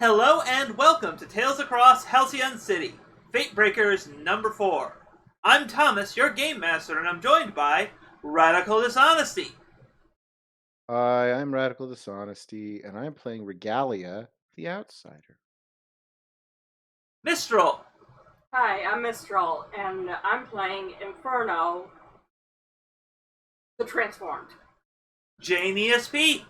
Hello and welcome to Tales Across Halcyon City, Fate Breakers number 4. I'm Thomas, your Game Master, and I'm joined by Radical Dishonesty, Hi, I'm Radical Dishonesty, and I'm playing Regalia, the Outsider. Mistral, Hi, I'm Mistral, and I'm playing Inferno, the Transformed. Jane ESP,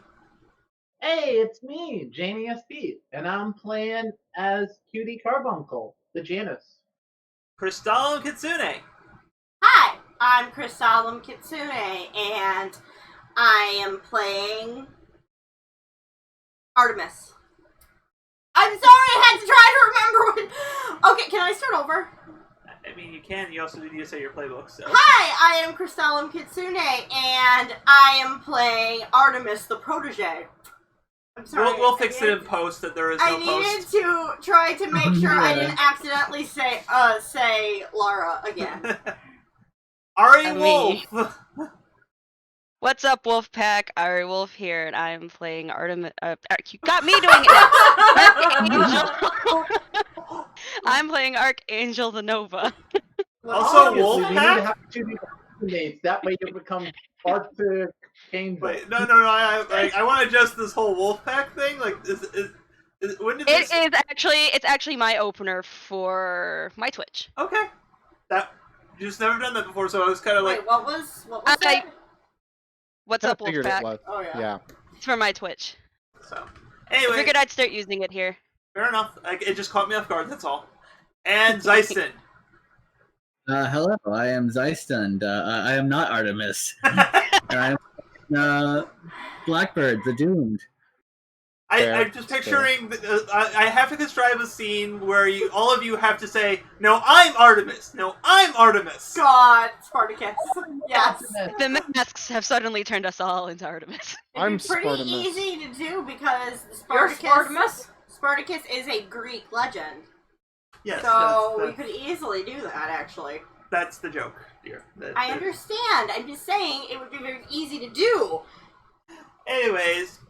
Hey, it's me, Jamie SB, and I'm playing as Cutie Carbuncle, the Janus. Crystal and Kitsune, Hi, I'm Chrysalum Kitsune, and I am playing Artemis. I'm sorry, I had to try to remember what... Okay, can I start over? I mean, you can, you also need to say your playbook, so. Hi, I am Crystalum Kitsune, and I am playing Artemis, the protege. I'm sorry. We'll fix it in post that there is no I post. needed to try to make sure I didn't accidentally say Lara again. Ari Wolf, What's up, Wolfpack? Ari Wolf here, and I'm playing Artemis. You got me doing it now! Archangel! I'm playing Archangel the Nova. Also Obviously, we need to Wolfpack? have two names. That way you become Arthur Angel. Wait, no, I want to adjust this whole Wolfpack thing, like, when did this... It's actually my opener for my Twitch. Okay. You just never done that before, so I was kind of like... Wait, what was that? What's Kinda up, figured it Wolfpack? was. Oh, yeah. Yeah. It's for my Twitch. So, I anyway, figured I'd start using it here. fair enough. It just caught me off guard, that's all. And Zeiston. Hello, I am Zeistund. I am not Artemis. I am Blackbird, the Doomed. I'm just picturing... I have to describe a scene where all of you have to say, "No, I'm Artemis! No, I'm Artemis!" God, Spartacus. Yes. The masks have suddenly turned us all into Artemis. I'm It's pretty Spartamus. easy to do because You're Spartacus, Spartamus? Spartacus is a Greek legend. Yes, So we that's, could easily do that, actually. that's the joke, dear. I understand. I'm just saying it would be very easy to do. Anyways,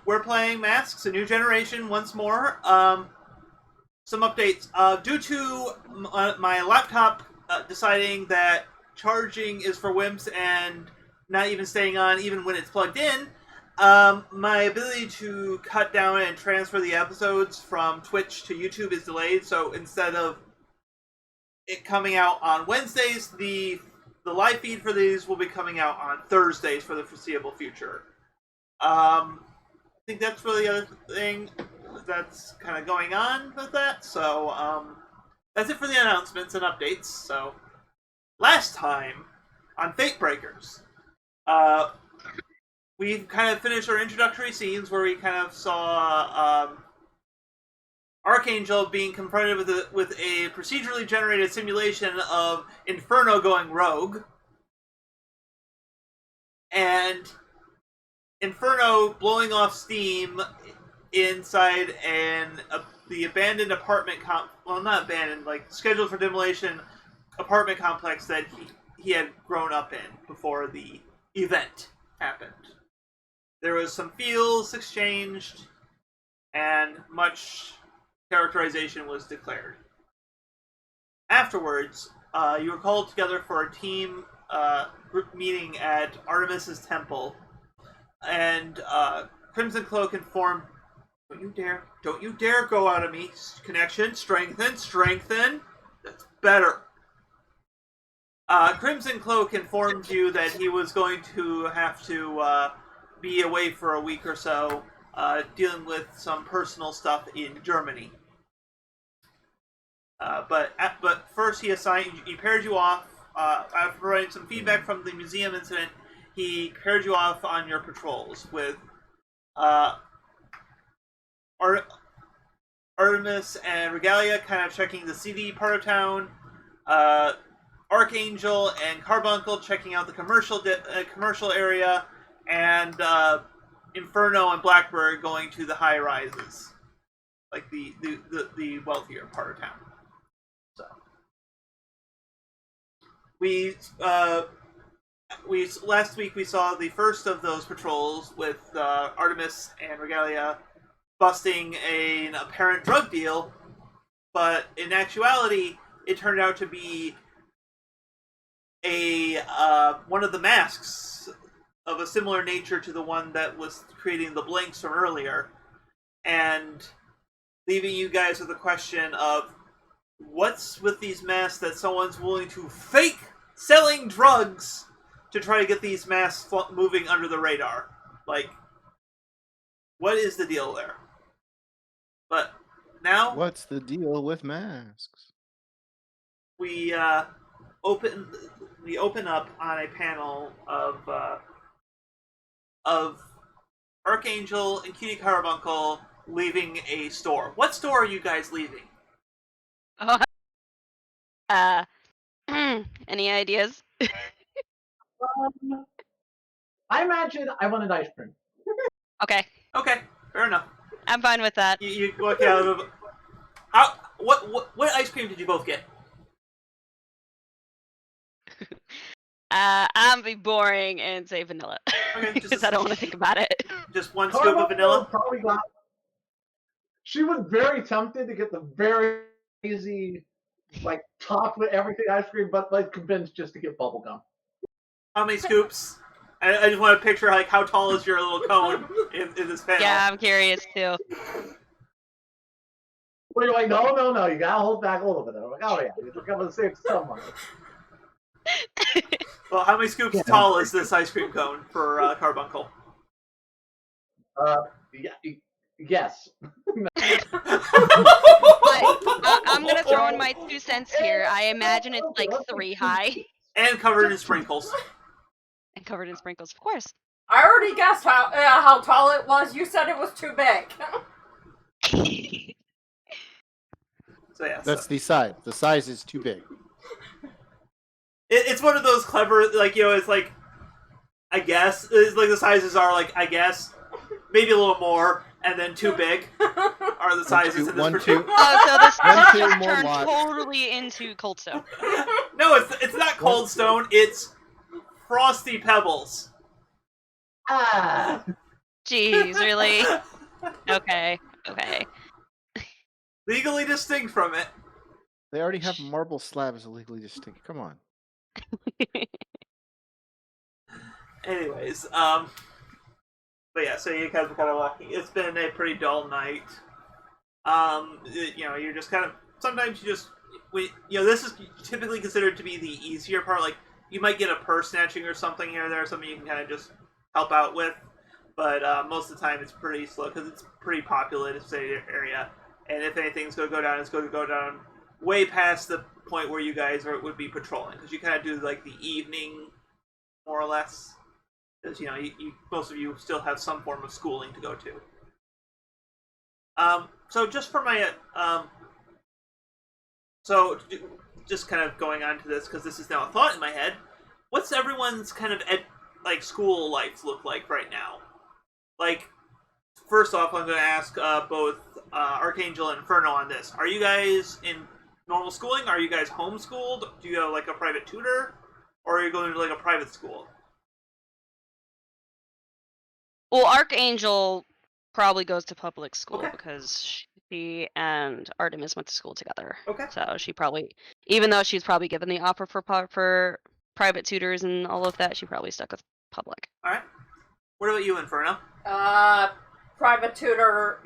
we're playing Masks, a new generation once more. Some updates. Due to my laptop deciding that charging is for wimps and not even staying on even when it's plugged in, my ability to cut down and transfer the episodes from Twitch to YouTube is delayed, so instead of it coming out on Wednesdays, the live feed for these will be coming out on Thursdays for the foreseeable future. I think that's really the other thing that's kind of going on with that. So, that's it for the announcements and updates. So, last time on Fate Breakers, we kind of finished our introductory scenes where we kind of saw Archangel being confronted with a procedurally generated simulation of Inferno going rogue, and Inferno blowing off steam inside the abandoned apartment not abandoned, like scheduled for demolition apartment complex that he had grown up in before the event happened. There was some feels exchanged, and much characterization was declared. Afterwards, you were called together for a team group meeting at Artemis's temple, and Crimson Cloak informed, don't you dare go out of me. Connection, strengthen. That's better. Crimson Cloak informed you that he was going to have to be away for a week or so, dealing with some personal stuff in Germany. But first he paired you off. After providing some feedback from the museum incident, he paired you off on your patrols with Artemis and Regalia kind of checking the CD part of town, Archangel and Carbuncle checking out the commercial area, and Inferno and Blackbird going to the high rises, like the wealthier part of town. So last week we saw the first of those patrols with Artemis and Regalia busting an apparent drug deal, but in actuality, it turned out to be a one of the masks of a similar nature to the one that was creating the blinks from earlier, and leaving you guys with the question of what's with these masks that someone's willing to fake selling drugs to try to get these masks moving under the radar. Like, what is the deal there? But now What's the deal with masks? we open up on a panel of Archangel and Cutie Carbuncle leaving a store. What store are you guys leaving? Any ideas? I imagine I wanted ice cream. Okay, Okay, fair enough. I'm fine with that. You walk out of. How? What ice cream did you both get? I'm be boring and say vanilla. Okay, Because I don't want to think about it. Just one scoop of vanilla. Probably got. She was very tempted to get the very easy, like top with everything ice cream, but like convinced just to get bubblegum. How many scoops? I just want to picture like how tall is your little cone in this panel. Yeah, I'm curious too. Well, you're like, no, you gotta hold back a little bit. I'm like, oh yeah, you're coming to save someone. Well, how many scoops tall is this ice cream cone for Carbuncle? Yes. I'm gonna throw in my 2 cents here. I imagine it's like 3 high And covered in sprinkles. and covered in sprinkles, of course. I already guessed how tall it was. You said it was too big. So yeah, That's the size. The size is too big. it's one of those clever, like, you know, it's like, I guess, it's like the sizes are like, I guess, maybe a little more, and then too big are the sizes in this particular. So this One, two, just more turned lots. totally into Cold Stone. No, it's not Cold Stone. It's Frosty Pebbles. Ah. Jeez, really? Okay. Legally distinct from it. They already have marble slabs illegally distinct. Come on. Anyways, but yeah, so you guys are kind of walking. It's been a pretty dull night. You know, you're just kind of, sometimes you just, this is typically considered to be the easier part. Like, you might get a purse snatching or something here or there, something you can kind of just help out with. But most of the time it's pretty slow because it's a pretty populated city area. And if anything's going to go down, it's going to go down way past the point where you guys would be patrolling. Because you kind of do, like, the evening, more or less. Because, you know, most of you still have some form of schooling to go to. So just for my, so just kind of going on to this, because this is now a thought in my head. What's everyone's kind of, school life look like right now? Like, first off, I'm going to ask both Archangel and Inferno on this. Are you guys in normal schooling? Are you guys homeschooled? Do you have, like, a private tutor? Or are you going to, like, a private school? Well, Archangel probably goes to public school Okay. because she and Artemis went to school together. Okay. So she probably, even though she's probably given the offer for private tutors and all of that, she probably stuck with public. All right. What about you, Inferno? Private tutor,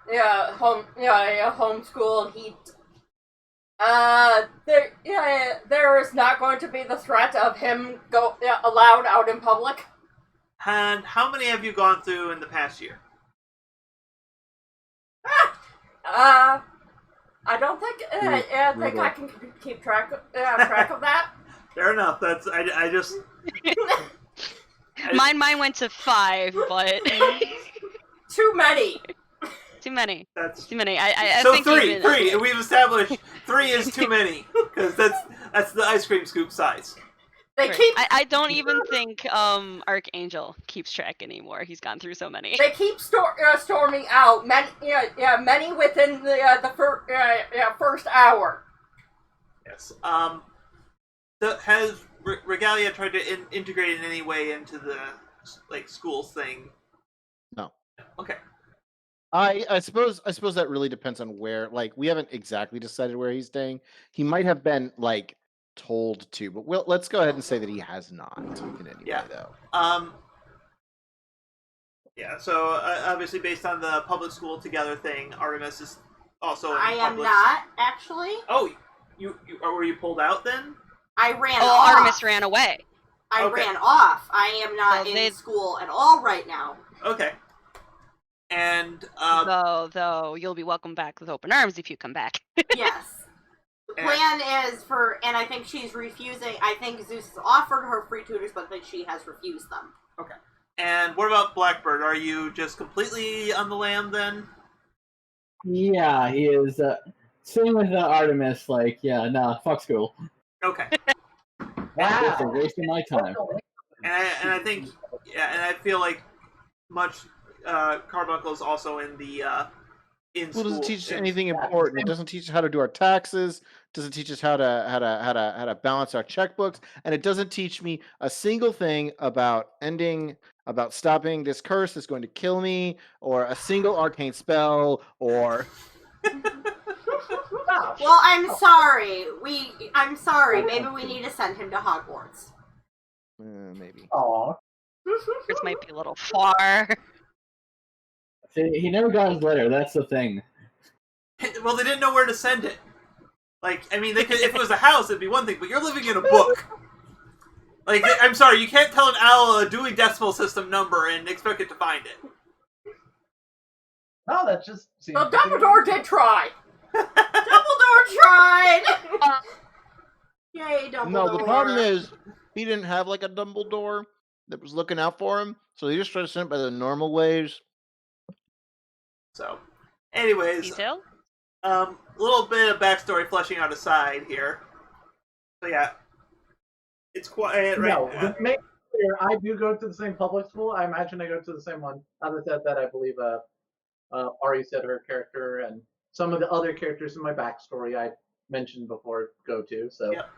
homeschool. There is not going to be the threat of him allowed out in public. And how many have you gone through in the past year? I don't think. I think I can keep track of that. Fair enough. That's I just. Mine went to 5, but Too many. too many. That's Too many. I so think three. even, Three. We've established 3 is too many because that's the ice cream scoop size. They Right. keep I don't even think Archangel keeps track anymore. He's gone through so many. they keep storming out. Many within the first hour. Yes. Has Regalia tried to integrate in any way into the school thing? No. Okay. I suppose that really depends on where. Like, we haven't exactly decided where he's staying. He might have been like told to, but let's go ahead and say that he has not in any Yeah. way, though. Yeah. So obviously, based on the public school together thing, Artemis is also. I am not actually. Oh, you were you pulled out then? I ran Oh, off. Artemis ran away. I Okay. ran off. I am not Well, in school at all right now. Okay. And Though you'll be welcome back with open arms if you come back. Yes. The plan is and I think she's refusing. I think Zeus has offered her free tutors, but I think she has refused them. Okay. And what about Blackbird? Are you just completely on the lam then? Yeah, he is. Same with Artemis. Like, yeah, nah, fuck school. Okay. It's a waste of my time. And I think, yeah, and I feel like much Carbuncle is also in the in School school. doesn't teach us anything important. It doesn't teach us how to do our taxes. Doesn't teach us how to balance our checkbooks, and it doesn't teach me a single thing about stopping this curse that's going to kill me, or a single arcane spell, or. Well, I'm sorry. I'm sorry. Maybe we need to send him to Hogwarts. Maybe. Aw. This might be a little far. See, he never got his letter. That's the thing. Well, they didn't know where to send it. Like, I mean, they could if it was a house, it'd be one thing, but you're living in a book. Like, I'm sorry, you can't tell an owl a Dewey Decimal System number and expect it to find it. No, that just seems. Well, Dumbledore did try. Dumbledore tried. Yay, Dumbledore. No, the problem is he didn't have like a Dumbledore that was looking out for him, so he just tried to send it by the normal ways. So, anyways, Detail? a little bit of backstory fleshing out aside here. So yeah, it's quiet right No, now. to make it clear, I do go to the same public school. I imagine I go to the same one. Other than that, I believe Ari said her character and some of the other characters in my backstory I mentioned before go to. So, Yep.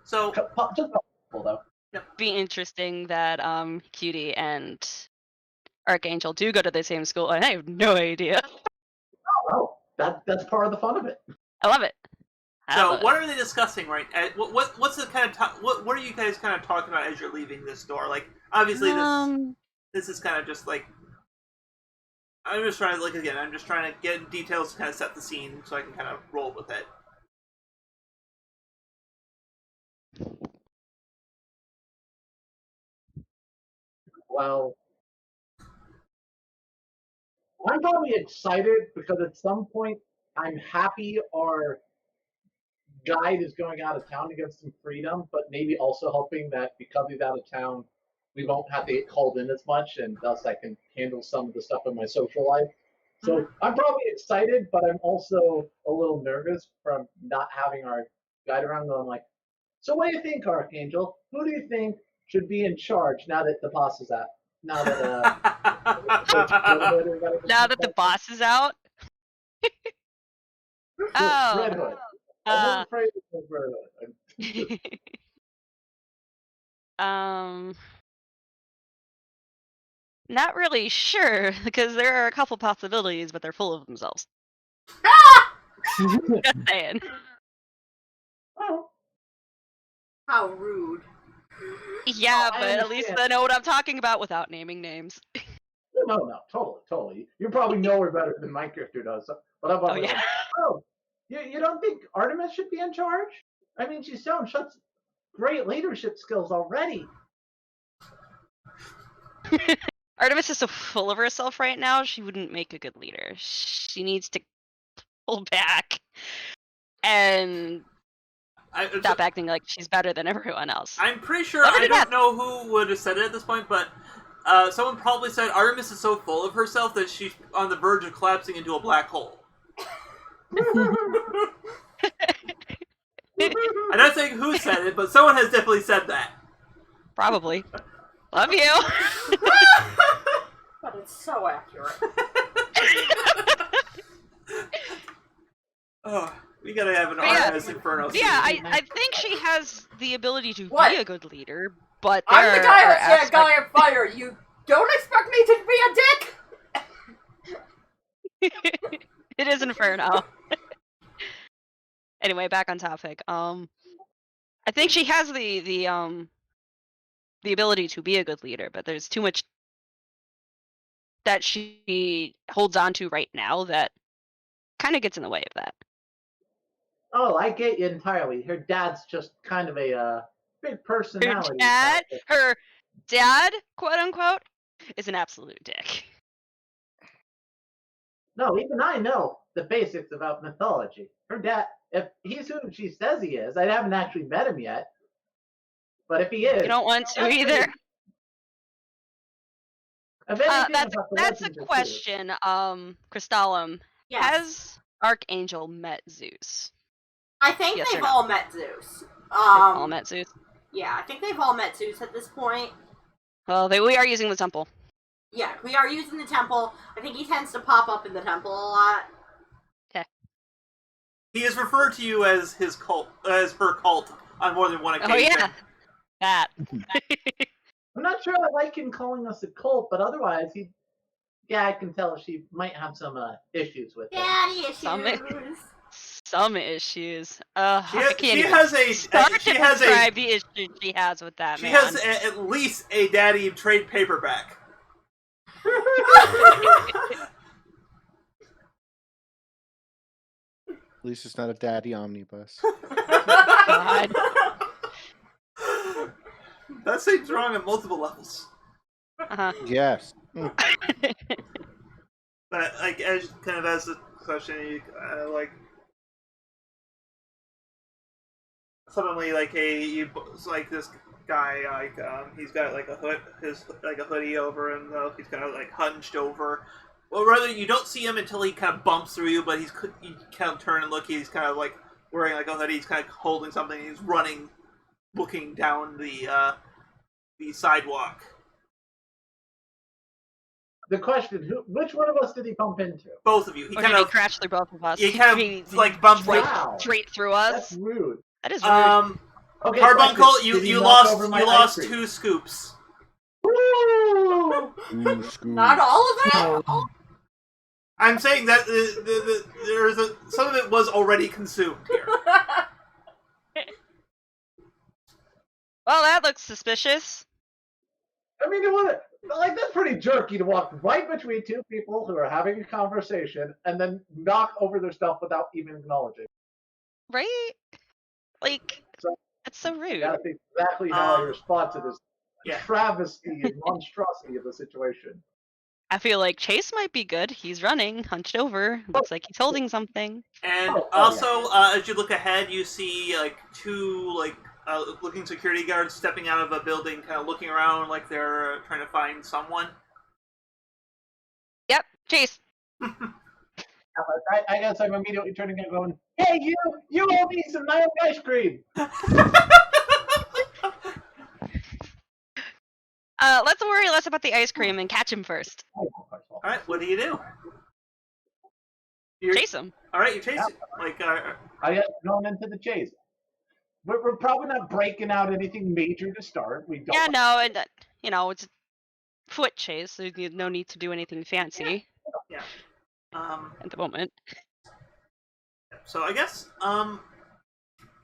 So, just public school though. Be interesting that Cutie and Archangel do go to the same school, and I have no idea. Oh, that's part of the fun of it. I love it. so what are they discussing right? What's the kind of what are you guys kind of talking about as you're leaving this door? Like, obviously this is kind of just like I'm just trying to get details to kind of set the scene so I can kind of roll with it. Well, I'm probably excited because at some point I'm happy our guide is going out of town to get some freedom, but maybe also hoping that because he's out of town, we won't have to get called in as much, and thus I can handle some of the stuff in my social life. So I'm probably excited, but I'm also a little nervous from not having our guide around going like, so what do you think, Archangel? Who do you think should be in charge now that the boss is out? Now that Now that the boss is out? Oh. Red Hood. I'm afraid of Red Hood. Not really sure, because there are a couple possibilities, but they're full of themselves. Just saying. Oh, How rude. Yeah, I but at least understand. I know what I'm talking about without naming names. no, totally. You probably know her better than my character does. But I'm Oh, yeah. You don't think Artemis should be in charge? I mean, she's shown such great leadership skills already. Artemis is so full of herself right now, she wouldn't make a good leader. She needs to pull back and stop acting like she's better than everyone else. I'm pretty sure I don't know who would have said it at this point, but someone probably said Artemis is so full of herself that she's on the verge of collapsing into a black hole. I'm not saying who said it, but someone has definitely said that. Probably. Love you. But it's so accurate. Oh, we gotta have an But yeah. Artemis Inferno. Yeah, I think she has the ability to What? be a good leader, but I'm there the guy are that's aspects... guy on fire. You don't expect me to be a dick? It is Inferno. Anyway, back on topic. I think she has the ability to be a good leader, but there's too much that she holds on to right now that kind of gets in the way of that. Oh, I get you entirely. Her dad's just kind of a big personality. Her dad, quote unquote, is an absolute dick. No, even I know the basics about mythology. Her dad, if he's who she says he is, I haven't actually met him yet. But if he is, You don't want to either. That's a question. Crystallum, Yes. has Archangel met Zeus? I think Yes or they've no? all met Zeus. They've all met Zeus. Yeah, I think they've all met Zeus at this point. Well, we are using the temple. Yeah, we are using the temple. I think he tends to pop up in the temple a lot. Okay. He has referred to you as his cult, as her cult, on more than one occasion. Oh yeah, that. I'm not sure I like him calling us a cult, but otherwise, I can tell she might have some issues with it. Daddy issues. Some issues. She has the issue she has with that. She has at least a daddy trade paperback. At least it's not a daddy omnibus. God. That seems wrong on multiple levels. Yes. But like, as the question, you like suddenly like this guy he's got like a hoodie over him though. He's kind of like hunched over. Well, rather you don't see him until he kind of bumps through you, but you kind of turn and look. He's kind of like wearing like a hoodie. He's kind of holding something. He's running, looking down the sidewalk. The question: which one of us did he bump into? Both of you. He kind of crashed through both of us. He kind of like bumped straight through us. That's rude. That is rude. Okay, Carbuncle, you lost 2 scoops. Woo! Not all of it. I'm saying that some of it was already consumed here. Well, that looks suspicious. I mean, that's pretty jerky to walk right between two people who are having a conversation and then knock over their stuff without even acknowledging. Right? Like, that's so rude. That's exactly how I respond to this travesty and monstrosity of the situation. I feel like Chase might be good. He's running, hunched over. Looks like he's holding something. And as you look ahead, you see like 2 looking security guards stepping out of a building, kind of looking around like they're trying to find someone. Yep, Chase. I guess I'm immediately turning and going, "Hey, you owe me some nice ice cream." Let's worry less about the ice cream and catch him first. All right, what do you do? Chase him. All right, you chase it. I got going into the chase. We're probably not breaking out anything major to start. We don't. Yeah, no, and it's a foot chase, so there's no need to do anything fancy. Yeah. At the moment. So I guess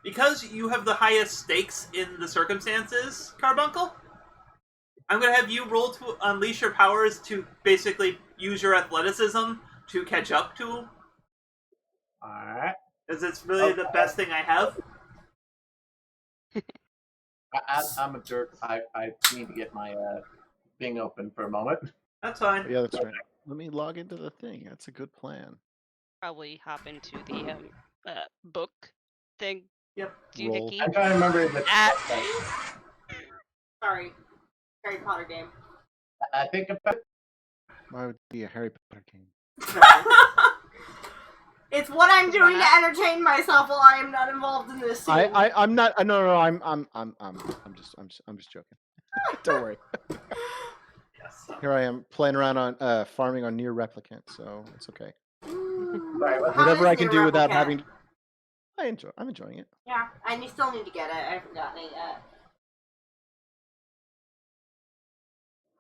because you have the highest stakes in the circumstances, Carbuncle, I'm gonna have you roll to unleash your powers to basically use your athleticism to catch up to him. Alright. Because it's really the best thing I have. I'm a jerk. I need to get my thing open for a moment. That's fine. Yeah, that's right. Let me log into the thing. That's a good plan. Probably hop into the book thing. Yep. Roll. I'm trying to remember the Sorry. Harry Potter game. I think about Why would it be a Harry Potter game? It's what I'm doing to entertain myself while I am not involved in this scene. I'm not. No. I'm just joking. Don't worry. Yes. Here I am playing around on farming on near replicant, so it's okay. Sorry, Whatever I can do without having. I'm enjoying it. Yeah, and you still need to get it. I haven't gotten it yet.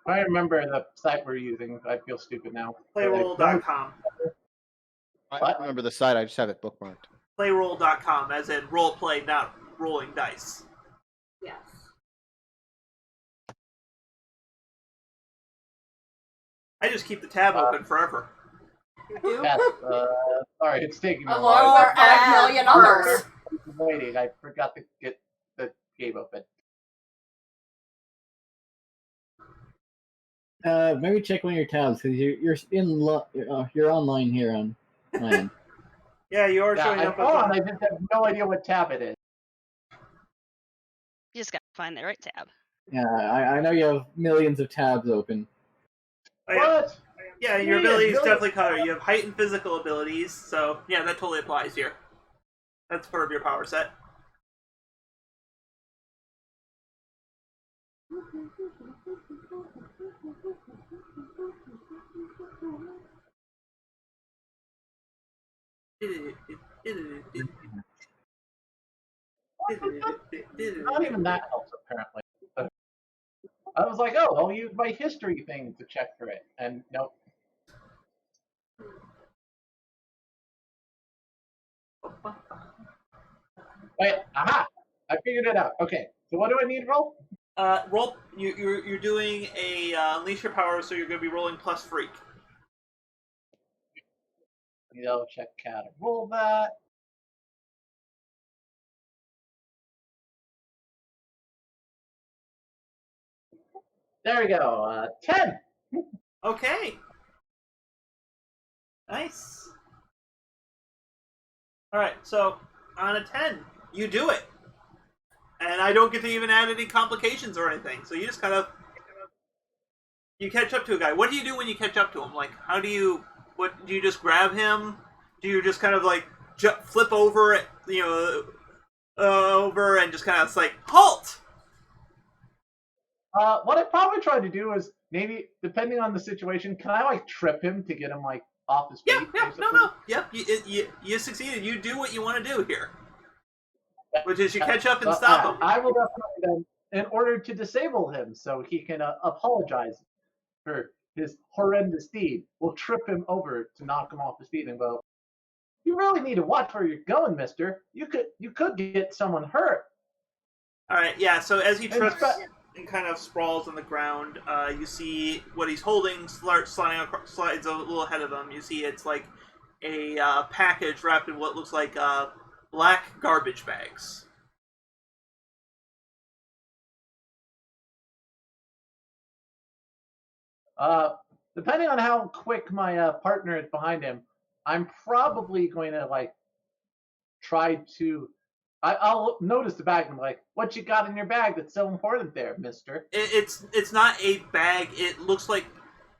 I remember the site we're using. I feel stupid now. Playroll.com. I don't remember the site. I just have it bookmarked. Playroll.com, as in role play, not rolling dice. Yes. I just keep the tab open forever. You do? Yes, sorry, it's taking me a Along while. with 5 million others. Waiting, I forgot to get the game open. Maybe check one of your tabs because you're online here on my end. Yeah, you are showing I'm up. on, I just have no idea what tab it is. You just gotta find the right tab. Yeah, I know you have millions of tabs open. Oh, yeah. What? Yeah, your Yeah, abilities really? definitely cover. You have heightened physical abilities, so yeah, that totally applies here. That's part of your power set. Not even that helps, apparently. I was like, oh, I'll use my history thing to check for it. And nope. Wait, aha! I figured it out. Okay, so what do I need to roll? Roll. You're doing a unleash your power, so you're going to be rolling plus freak. Check how to roll that. There we go. 10. Okay. Nice. All right, so on a 10, you do it, and I don't get to even add any complications or anything. So you just kind of you catch up to a guy. What do you do when you catch up to him? Like, how do you? What do you just grab him? Do you just kind of like flip over, over and just kind of like halt? What I probably tried to do is maybe, depending on the situation, can I like trip him to get him like off his feet? Yeah, basically? no. Yep, you succeeded. You do what you want to do here, which is you catch up and stop him. I will definitely then, in order to disable him, so he can apologize for his horrendous deed, we'll trip him over to knock him off his feet and go, "You really need to watch where you're going, Mister. You could get someone hurt." All right, yeah. So as he trips and kind of sprawls on the ground, you see what he's holding slides a little ahead of him. You see it's like a package wrapped in what looks like black garbage bags. Depending on how quick my partner is behind him, I'm probably going to like try to. I'll notice the bag and I'm like, "What you got in your bag that's so important there, Mister?" It's not a bag. It looks like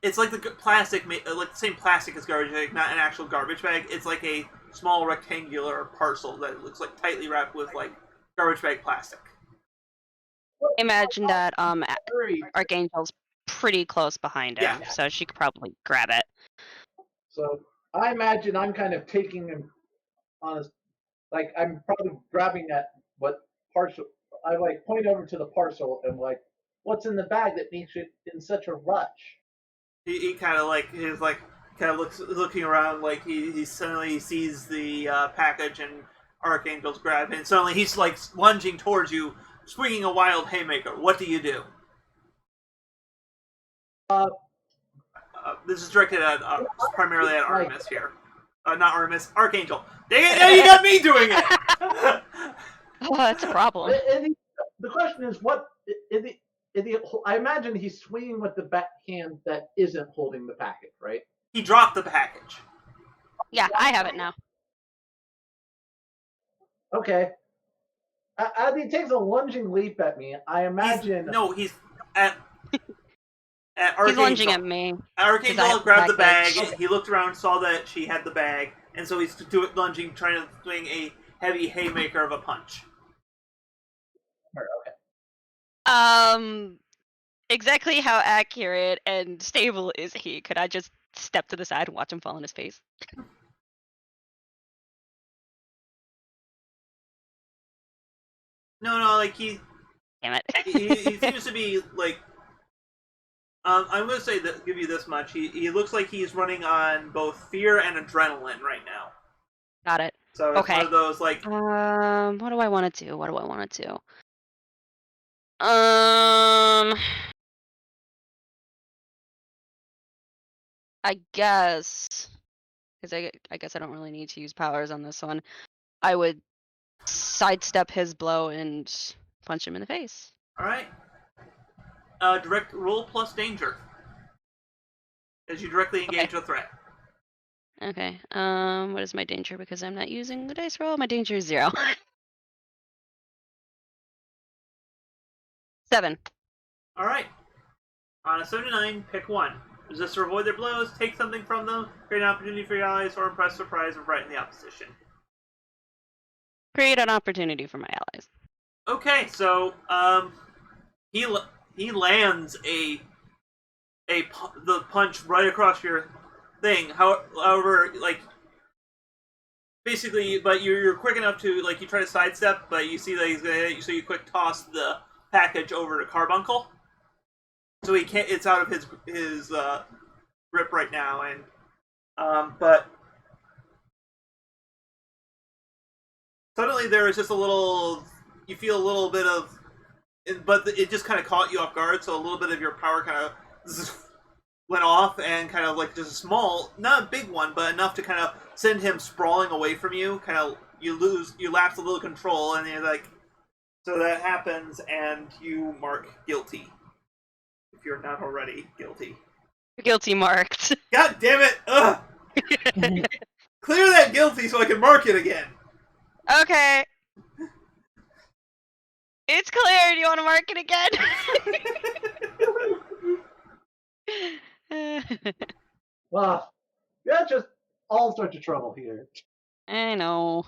it's like the plastic, like the same plastic as garbage bag, not an actual garbage bag. It's like a small rectangular parcel that looks like tightly wrapped with like garbage bag plastic. Imagine that Archangel's pretty close behind him, so she could probably grab it. So I imagine I'm kind of taking him on his, like I'm probably grabbing at what parcel. I like point over to the parcel and like, "What's in the bag that makes you in such a rush?" He kind of like he's like kind of looking around like he suddenly sees the package and Archangel's grab, and suddenly he's like lunging towards you, swinging a wild haymaker. What do you do? This is directed at primarily at Artemis here. Not Artemis, Archangel. Dang it, now you got me doing it! Oh, that's a problem. The question is, what is I imagine he's swinging with the back hand that isn't holding the package, right? He dropped the package. Yeah, I have it now. Okay. As he takes a lunging leap at me, I imagine. He's at Archangel. He's lunging at me. Archangel grabbed the bag. He looked around, saw that she had the bag, and so he's lunging, trying to swing a heavy haymaker of a punch. Okay. Exactly how accurate and stable is he? Could I just step to the side and watch him fall on his face? No, like he. Damn it. he seems to be like I'm going to say that give you this much. He looks like he's running on both fear and adrenaline right now. Got it. So it's Okay. one of those like. What do I want to do? What do I want to do? I guess because I guess I don't really need to use powers on this one. I would sidestep his blow and punch him in the face. All right. Direct roll plus danger as you directly engage a threat. Okay. What is my danger? Because I'm not using the dice roll. My danger is 0. 7. All right. On a 79, pick one. Resist or avoid their blows, take something from them, create an opportunity for your allies, or impress, surprise, or frighten the opposition. Create an opportunity for my allies. Okay, so he lands the punch right across your thing. However, like basically, but you're quick enough to like you try to sidestep, but you see that he's gonna hit you, so you quick toss the package over to Carbuncle. So he can't. It's out of his grip right now, and but suddenly there is just a little. You feel a little bit of, but it just kind of caught you off guard. So a little bit of your power kind of went off, and kind of like just a small, not a big one, but enough to kind of send him sprawling away from you. Kind of you lapse a little control, and you're like, so that happens, and you mark guilty. If you're not already guilty. Guilty marked. God damn it! Ugh! Clear that guilty so I can mark it again. Okay. It's clear. Do you want to mark it again? Well, yeah, just all sorts of trouble here. I know.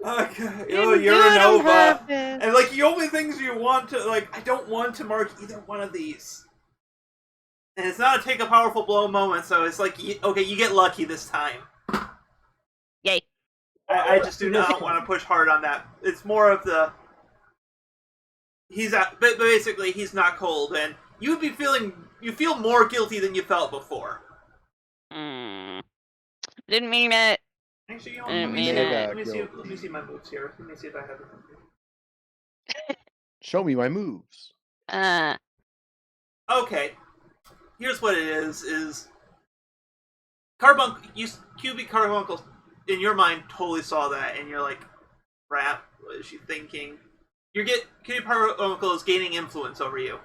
Okay. You You're do it on Nova. purpose. And like the only things you want to I don't want to mark either one of these. And it's not a take a powerful blow moment, so it's like okay, you get lucky this time. Yay. I just do not want to push hard on that. It's more of the but basically he's not cold, and you feel more guilty than you felt before. Didn't mean it. Actually, you know, Didn't let mean me it. see. Let me see my moves here. Let me see if I have it. Show me my moves. Okay. Here's what it is Carbuncle, QB Carbuncle, in your mind, totally saw that, and you're like, crap, what is she thinking? QB Carbuncle is gaining influence over you.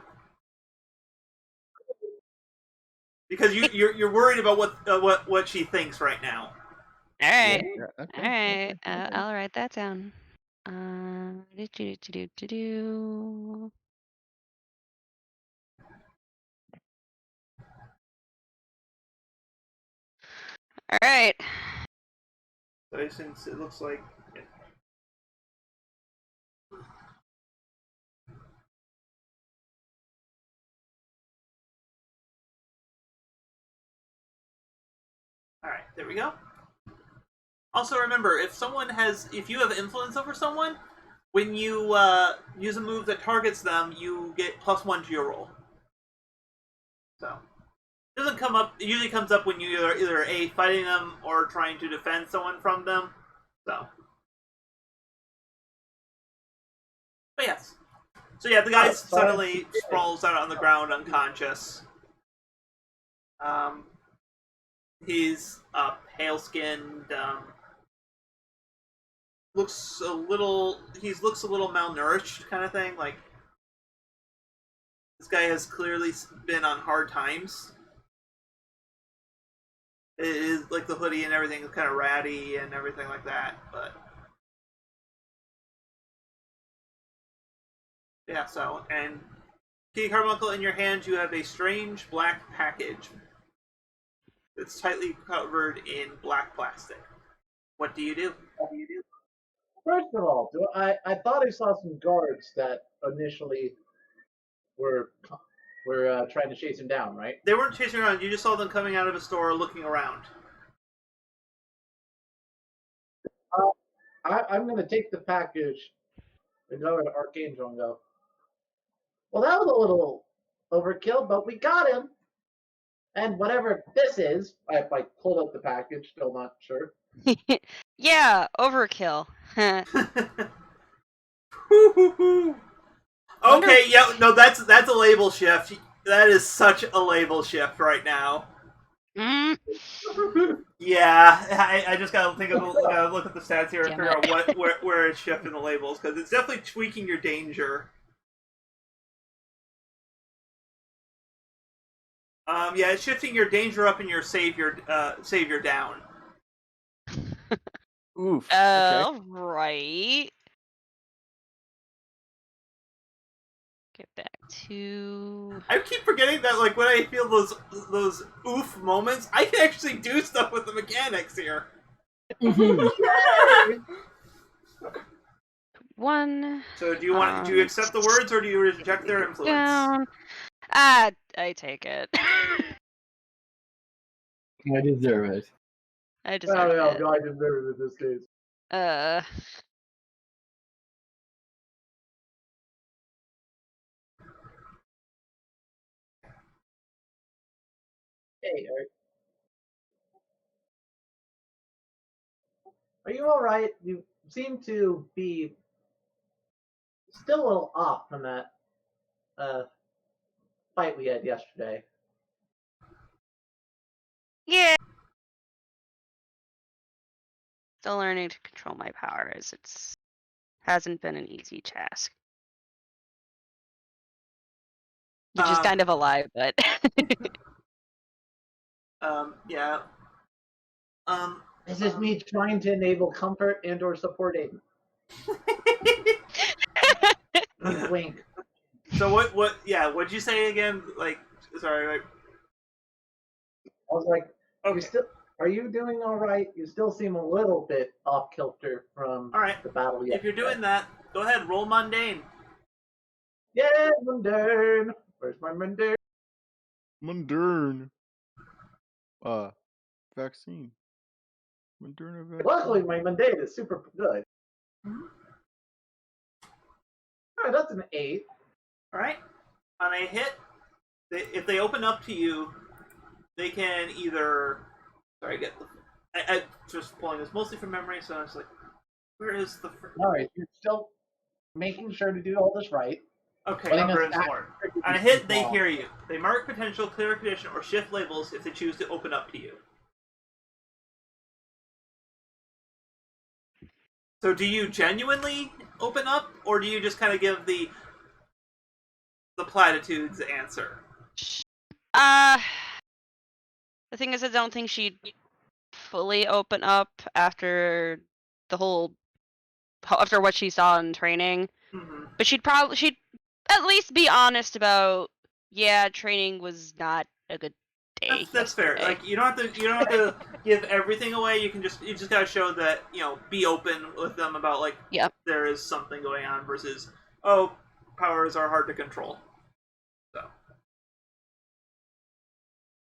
Because you're worried about what she thinks right now. Alright. Yeah, okay, Alright. okay. I'll write that down. Do. Alright. So since it looks like Alright, there we go. Also remember, if you have influence over someone, when you use a move that targets them, you get +1 to your roll. So it doesn't come up. It usually comes up when you are either A, fighting them or trying to defend someone from them. So, but yes. So yeah, the guy suddenly sprawls out on the ground unconscious. He's pale-skinned. Looks a little malnourished, kind of thing. Like this guy has clearly been on hard times. It is like the hoodie and everything is kind of ratty and everything like that, but yeah. So and Kitty Carbuncle, in your hand, you have a strange black package. It's tightly covered in black plastic. What do you do? First of all, I thought I saw some guards that initially were trying to chase him down, right? They weren't chasing around. You just saw them coming out of a store looking around. I'm going to take the package and go to Archangel and go, well, that was a little overkill, but we got him. And whatever this is, I pulled out the package, still not sure. Yeah, overkill. Okay, yeah, no, that's a label shift. That is such a label shift right now. Mm, Yeah, I just gotta gotta look at the stats here and Damn figure it. out where it's shifting the labels, because it's definitely tweaking your danger. Yeah, it's shifting your danger up and your savior down. Oof. Okay. Alright. Get back to... I keep forgetting that, like, when I feel those oof moments, I can actually do stuff with the mechanics here. One. So do you accept the words, or do you reject their influence? Down. I take it. I deserve it. I deserve it. No, I deserve it in this case. Hey, are you all right? You seem to be still a little off from that fight we had yesterday. Yeah. Still learning to control my powers. It's hasn't been an easy task. Which is kind of a lie, but Yeah. This is me trying to enable comfort and or supporting. Wink. So what'd you say again? Like, sorry, like, I was like, okay. are you doing all right? You still seem a little bit off kilter from All right. the battle yesterday. If you're doing that, go ahead, roll mundane. Yeah, mundane. Where's my mundane? Moderna. Vaccine. Moderna vaccine. Luckily, my mundane is super good. All right, that's an 8. All right. On a hit, if they open up to you, they can either. Sorry, I just pulling this mostly from memory, so I was like, where is the? All right, you're still making sure to do all this right. Okay, Letting number us is 4. On a hit, they hear you. They mark potential, clear condition, or shift labels if they choose to open up to you. So do you genuinely open up, or do you just kind of give the platitudes answer? the thing is, I don't think she'd fully open up after after what she saw in training. Mm-hmm. But she'd at least be honest about, yeah, training was not a good day. That's fair. Like, you don't have to give everything away. You just gotta show that, be open with them about, like, there is something going on versus, oh, powers are hard to control. So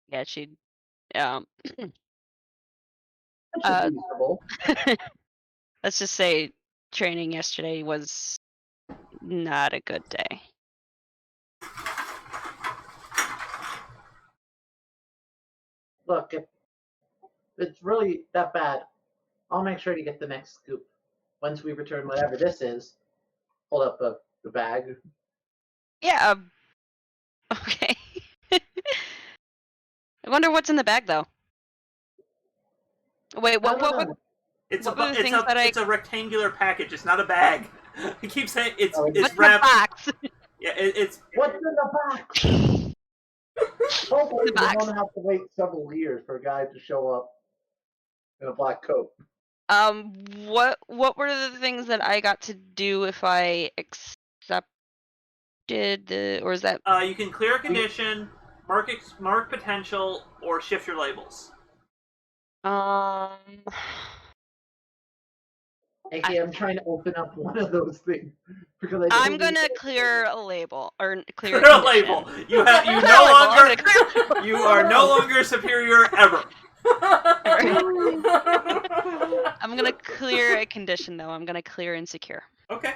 yeah, she'd let's just say training yesterday was not a good day. Look, if it's really that bad, I'll make sure to get the next scoop. Once we return whatever this is, hold up the bag. Yeah. Okay. I wonder what's in the bag, though. Wait, what it's it's a rectangular package. It's not a bag. I keep saying it's The wrapped. box? Yeah, it's what's in the box? Hopefully, we don't have to wait several years for a guy to show up in a black coat. What were the things that I got to do if I accepted or is that? You can clear a condition, mark potential, or shift your labels. Okay, I'm trying to open up one of those things because I'm gonna clear a label or clear a label. You are no longer superior ever. I'm gonna clear a condition though. I'm gonna clear insecure. Okay.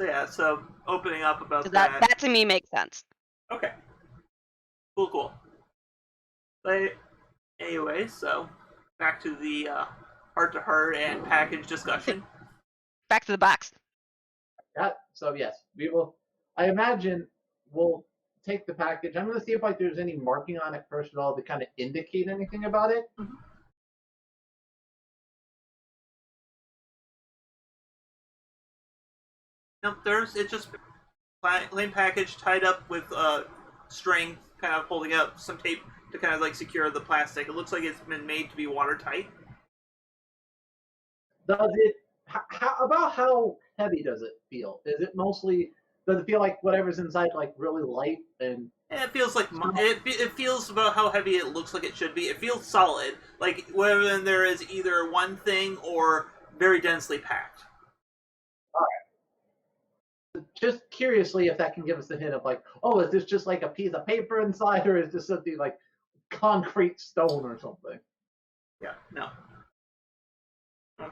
So yeah, so opening up about So that to me makes sense. Okay. Cool. But anyway, so back to the heart-to-heart and package discussion. Back to the box. So yes, we will. I imagine we'll take the package. I'm going to see if there's any marking on it first of all to kind of indicate anything about it. Mm-hmm. No, it's just plain package tied up with string, kind of holding up some tape to kind of like secure the plastic. It looks like it's been made to be watertight. Does it? How heavy does it feel? Is it mostly? Does it feel like whatever's inside like really light and? It feels like it feels about how heavy it looks like it should be. It feels solid, like whether there is either one thing or very densely packed. Just curiously, if that can give us a hint of like, oh, is this just like a piece of paper inside, or is this something like concrete stone or something? Yeah, no.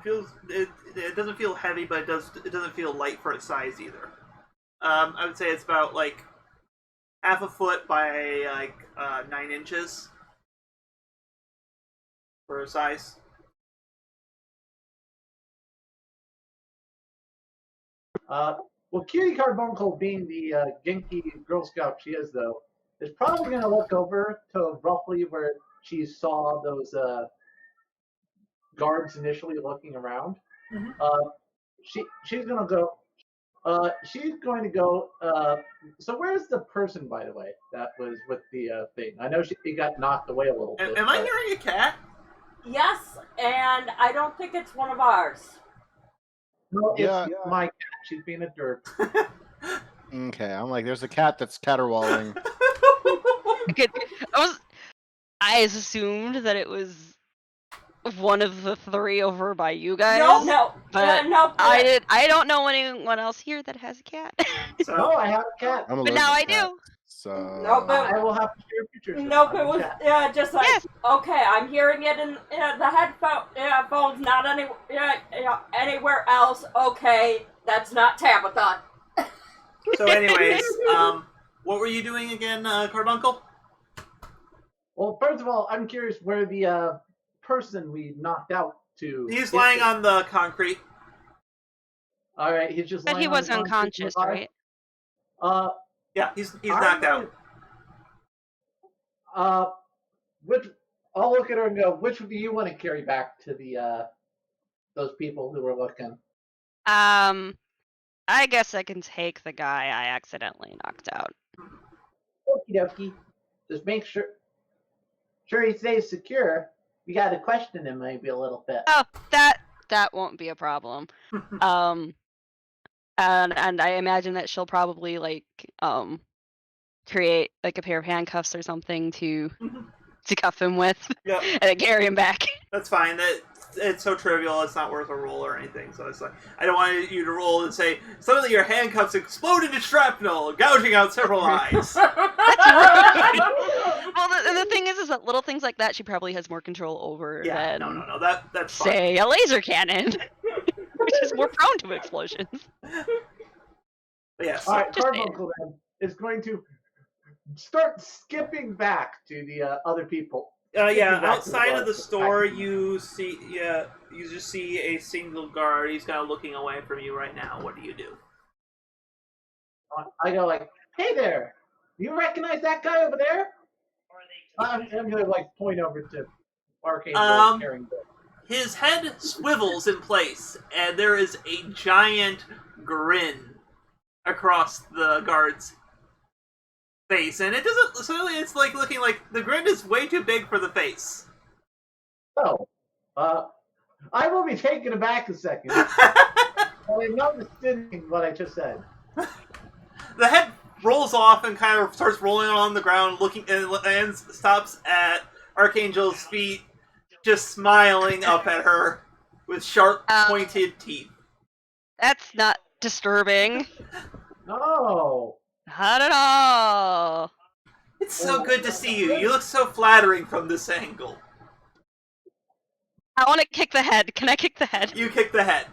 It doesn't feel heavy, but it doesn't feel light for its size either. I would say it's about like half a foot by like 9 inches for size. Well, Cutie Carbuncle, being the Genki Girl Scout she is, though, is probably going to look over to roughly where she saw those guards initially looking around. Mhm. She's going to go. She's going to go. So where's the person, by the way, that was with the thing? I know he got knocked away a little bit. Am I hearing a cat? Yes, and I don't think it's one of ours. No, it's my cat. She's being a derp. Okay, I'm like, there's a cat that's caterwauling. I assumed that it was one of the three over by you guys. No, but no. I don't know anyone else here that has a cat. No, I have a cat. I'm But now I allergic to cats, do. So No, but I will have to share pictures. nope, it was just like Yes. okay. I'm hearing it in the headphones, not anywhere else. Okay, that's not Tabitha. So, anyways, what were you doing again, Carbuncle? Well, first of all, I'm curious where the person we knocked out to. He's lying on the concrete. All right, he's just. But lying he on the was concrete unconscious, nearby. right? Yeah, he's knocked out. I'll look at her and go, which do you want to carry back to the those people who were looking? I guess I can take the guy I accidentally knocked out. Okie dokie. Just make sure he stays secure. You got to question him maybe a little bit. Oh, that won't be a problem. And I imagine that she'll probably like create like a pair of handcuffs or something to cuff him with. Yep. And carry him back. That's fine. It's so trivial. It's not worth a roll or anything. So it's like I don't want you to roll and say suddenly your handcuffs explode into shrapnel, gouging out several eyes. Well, the thing is that little things like that she probably has more control over Yeah, than no. That's fine. say a laser cannon, which is more prone to explosions. But yeah, so, All right, just Carbuncle then is going to start skipping back to the other people. outside of the store, you just see a single guard. He's kind of looking away from you right now. What do you do? I go like, "Hey there, you recognize that guy over there?" I'm gonna like point over to Archangel carrying the. His head swivels in place, and there is a giant grin across the guard's face, and it doesn't. Suddenly, it's like looking like the grin is way too big for the face. Oh, I will be taken aback a second. I'm not understanding what I just said. The head rolls off and kind of starts rolling on the ground, looking and stops at Archangel's feet, just smiling up at her with sharp, pointed teeth. That's not disturbing. No. Not at all. It's so good to see you. You look so flattering from this angle. I want to kick the head. Can I kick the head? You kick the head.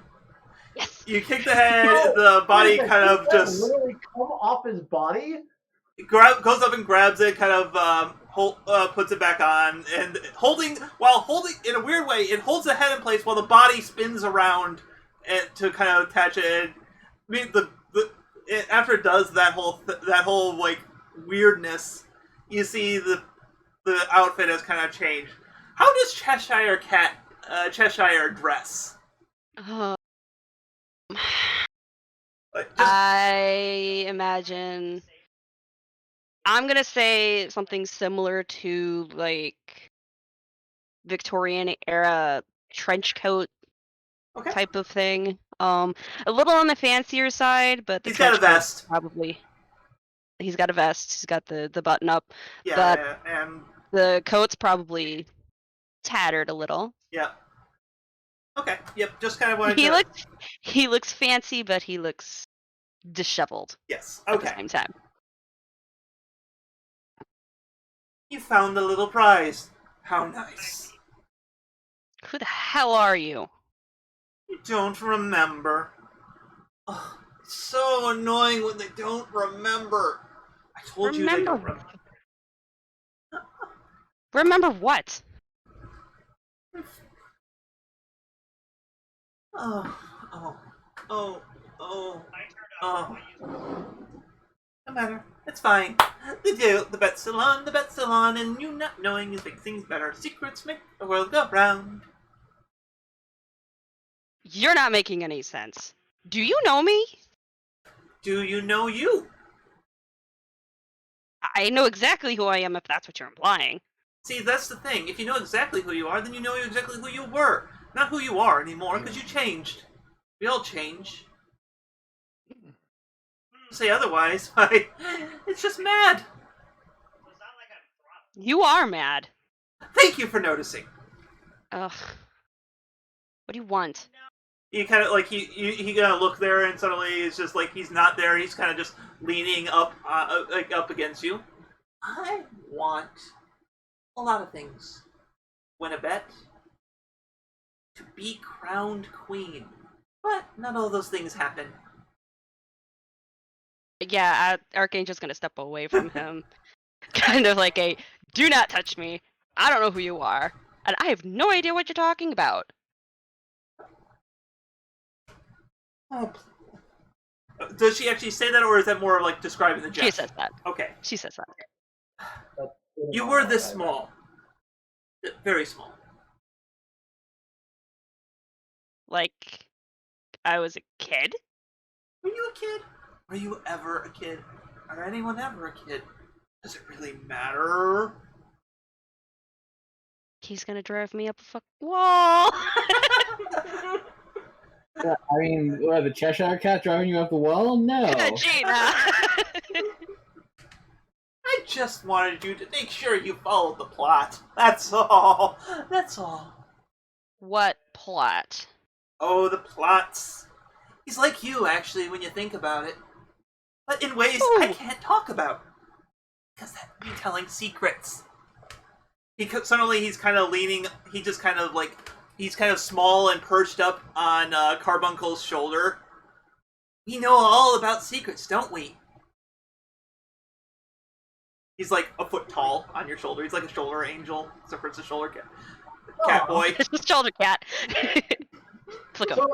Yes. You kick the head, the body kind of just literally come off his body. goes up and grabs it, kind of puts it back on, and holding in a weird way, it holds the head in place while the body spins around to kind of attach it. I mean, after it does that whole like weirdness, you see the outfit has kind of changed. How does Cheshire dress? I imagine. I'm gonna say something similar to like Victorian era trench coat type of thing. A little on the fancier side, but he's got a vest. Probably. He's got a vest. He's got the button up. Yeah, and the coat's probably tattered a little. Yeah. Okay. Yep. Just kind of wanted He looks fancy, but he looks disheveled. Yes. Okay. At the same time. You found the little prize. How nice. Who the hell are you? You don't remember. Oh, it's so annoying when they don't remember. I told you they don't remember. Remember what? Oh. No matter. It's fine. The bet's still on, and you not knowing is make things better. Secrets make the world go round. You're not making any sense. Do you know me? Do you know you? I know exactly who I am if that's what you're implying. See, that's the thing. If you know exactly who you are, then you know exactly who you were. Not who you are anymore, because you changed. We all change. Say otherwise, it's just mad. You are mad. Thank you for noticing. Ugh. What do you want? You kind of like he gonna look there, and suddenly it's just like he's not there. He's kind of just leaning up against you. I want a lot of things. Win a bet. To be crowned queen. But not all those things happen. Yeah, Archangel's gonna step away from him. Kind of like a, do not touch me. I don't know who you are. And I have no idea what you're talking about. Oh. Does she actually say that, or is that more like describing the gesture? She says that. Okay. She says that. You were this small. Very small. Like, I was a kid? Were you a kid? Were you ever a kid? Or anyone ever a kid? Does it really matter? He's gonna drive me up a fucking wall! I mean, what, the Cheshire Cat driving you up the wall? No. Gina! I just wanted you to make sure you followed the plot. That's all. That's all. What plot? Oh, the plots. He's like you, actually, when you think about it. But in ways I can't talk about. Because that would be telling secrets. Suddenly he's kind of leaning, he's kind of small and perched up on Carbuncle's shoulder. We know all about secrets, don't we? He's like a foot tall on your shoulder. He's like a shoulder angel, except for it's a shoulder cat boy. It's a shoulder cat. Flick him. So,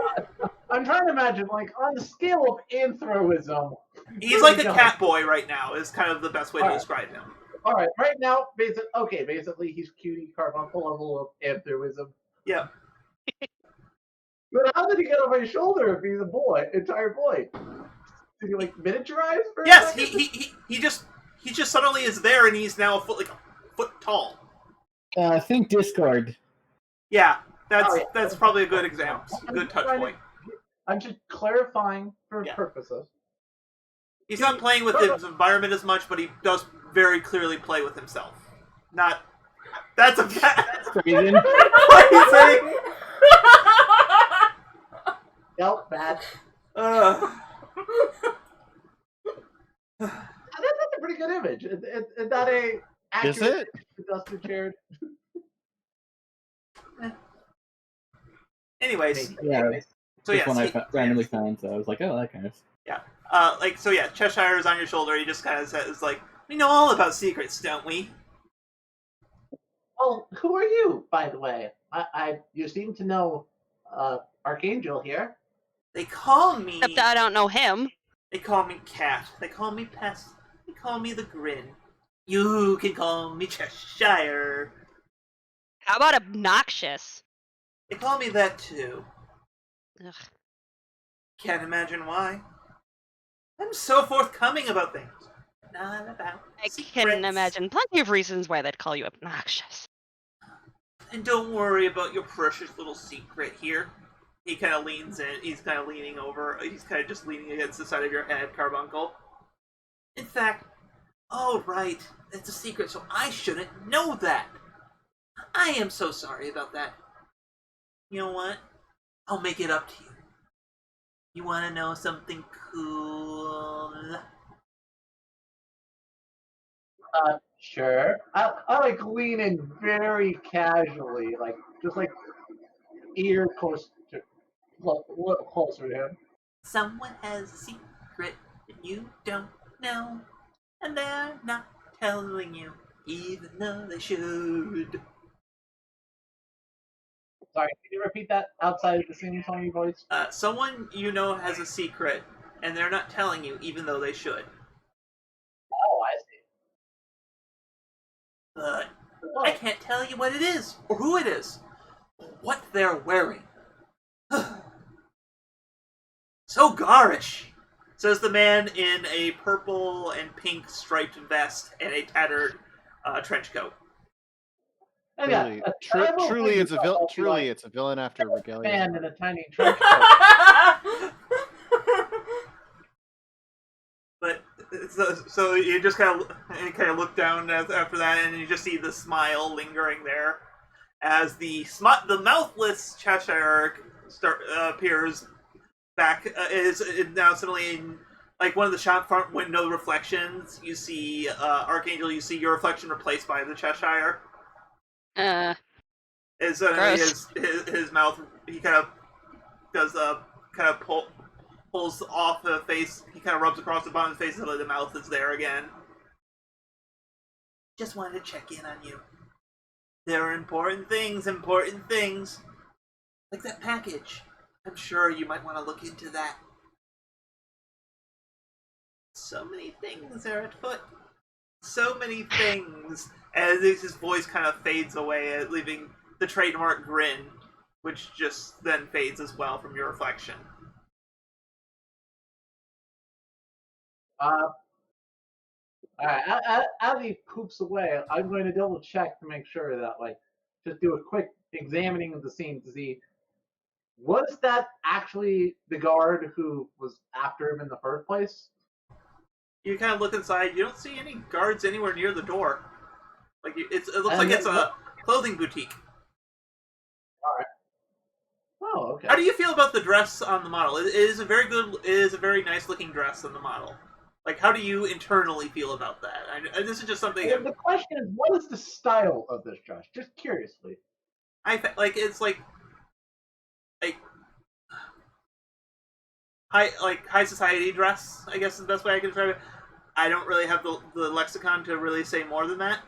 I'm trying to imagine, like, on the scale of anthroism. He's like a cat boy right now, is kind of the best way to describe him. Alright, right now, basically he's cutie carbuncle level of anthroism. Yeah. But how did he get on my shoulder if he's a boy, entire boy? Did he, like, miniaturize for Yes, he just suddenly is there, and he's now a foot tall. Think Discord. Yeah, that's probably a good example, a good touch point. I'm just clarifying for purposes. He's not playing with his environment as much, but he does very clearly play with himself. Not. That's a Phrasing. Phrasing. Yep, bad. That's a pretty good image. Is that a accurate? Is it? Dustin shared. Anyways, Yeah. So This yeah, one I see- randomly found, so I was like, oh, that kind of. Cheshire is on your shoulder. He just kind of says, like, we know all about secrets, don't we? Well, who are you, by the way? You seem to know Archangel here. They call me. Except I don't know him. They call me Cat. They call me Pest. They call me the Grin. You can call me Cheshire. How about obnoxious? They call me that too. Ugh. Can't imagine why. I'm so forthcoming about things. Not about I secrets. can imagine plenty of reasons why they'd call you obnoxious. And don't worry about your precious little secret here. He kind of leans in. He's kind of leaning over. He's kind of just leaning against the side of your head, Carbuncle. In fact, oh right, it's a secret, so I shouldn't know that. I am so sorry about that. You know what? I'll make it up to you. You want to know something cool? Sure. I like lean in very casually, like just like ear close to look closer to him. Someone has a secret that you don't know, and they're not telling you, even though they should. Sorry, can you repeat that outside of the singing songy voice? Someone you know has a secret, and they're not telling you, even though they should. Oh, I see. But I can't tell you what it is, or who it is, or what they're wearing. So garish, says the man in a purple and pink striped vest and a tattered trench coat. Oh, Truly, yeah, I will truly, believe it's a I'll villain. be Truly, like it's a villain after a Regalia's man heart. in a tiny trench coat. But so you just kind of look down after that, and you just see the smile lingering there as the mouthless Cheshire appears back. Is now suddenly in like one of the shop front window reflections. You see Archangel. You see your reflection replaced by the Cheshire. Is suddenly his mouth. He kind of does pulls off the face. He kind of rubs across the bottom of his face until the mouth is there again. Just wanted to check in on you. There are important things. Like that package. I'm sure you might want to look into that. So many things are at foot. So many things. As his voice kind of fades away, leaving the trademark grin, which just then fades as well from your reflection. All right, as he poops away, I'm going to double check to make sure that, like, just do a quick examining of the scene to see, was that actually the guard who was after him in the first place? You kind of look inside. You don't see any guards anywhere near the door. Like it looks And like it's then- a clothing boutique. Oh, okay. How do you feel about the dress on the model? It is a very good. It is a very nice looking dress on the model. Like, how do you internally feel about that? This is just something. The question is, what is the style of this dress? Just curiously. It's like high society dress. I guess is the best way I can describe it. I don't really have the lexicon to really say more than that.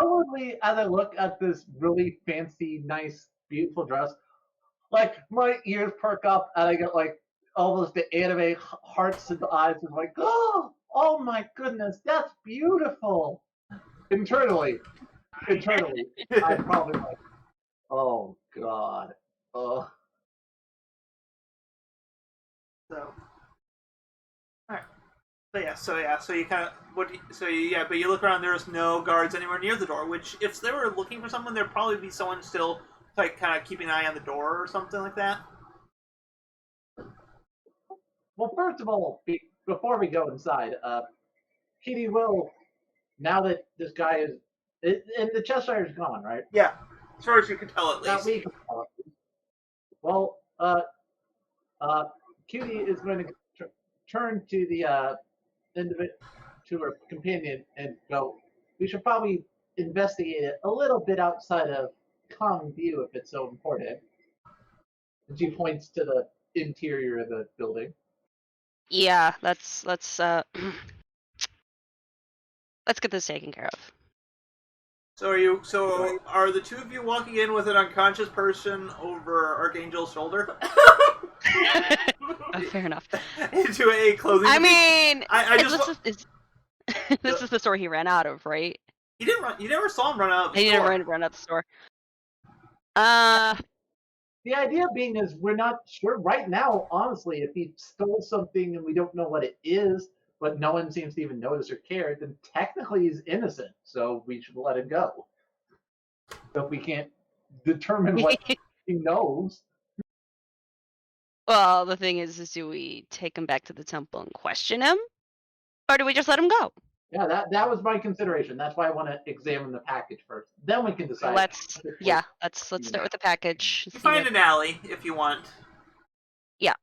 Outwardly, as I look at this really fancy, nice, beautiful dress, like my ears perk up and I get like almost the anime hearts in the eyes and like, oh my goodness, that's beautiful. Internally, I'm probably like, oh god, oh. So, all right. So you kind of but you look around. There's no guards anywhere near the door. Which, if they were looking for someone, there'd probably be someone still like kind of keeping an eye on the door or something like that. Well, first of all, before we go inside, Kitty will, now that this guy is, and the Cheshire's gone, right? Yeah, as far as you can tell, at Now least. we can tell it. Well, Cutie is going to turn to the to her companion and go, we should probably investigate it a little bit outside of common view if it's so important. And she points to the interior of the building. Yeah, let's let's get this taken care of. So are the two of you walking in with an unconscious person over Archangel's shoulder Oh, fair enough. into a clothing? I mean, I just this is the store he ran out of, right? he didn't run. You never saw him run out of the He store. didn't run out the store. The idea being is we're not sure right now, honestly, if he stole something and we don't know what it is, but no one seems to even notice or care, then technically he's innocent, so we should let him go. But we can't determine what he knows. Well, the thing is do we take him back to the temple and question him, or do we just let him go? Yeah, that was my consideration. That's why I want to examine the package first. Then we can decide. Let's start with the package. You see find what- an alley if you want. Yeah.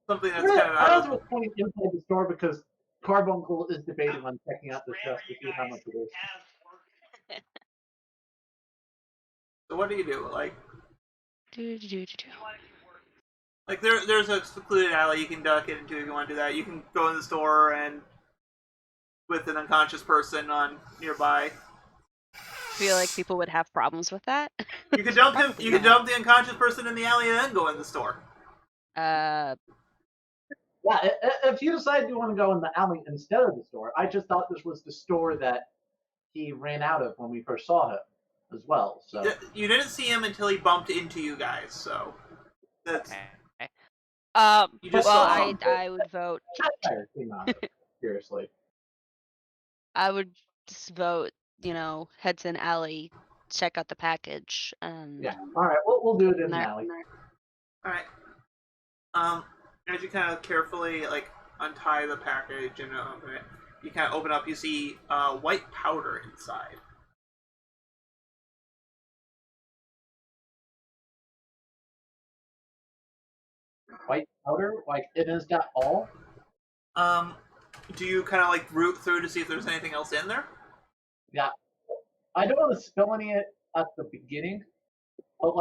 Something that's Really, kind of I out also was pointing inside the store because Carbuncle is debating on checking out this dress to see how much it is. So what do you do? Do. Like there's a secluded alley you can duck into if you want to do that. You can go in the store and with an unconscious person on nearby. Feel like people would have problems with that. You could dump him. You could dump the unconscious person in the alley and then go in the store. Yeah, if you decide you want to go in the alley instead of the store, I just thought this was the store that he ran out of when we first saw him as well. So You didn't see him until he bumped into you guys. So that's Okay. You just well, saw him. I would vote. Satire came out of it, seriously. I would just vote. Head to an alley, check out the package, and Yeah. All right, we'll do it in the there- alley. all right. As you kind of carefully untie the package and open it, you kind of open up. You see white powder inside. White powder, it is that all? Do you kind of root through to see if there's anything else in there? Yeah. I don't want to spill any at the beginning, but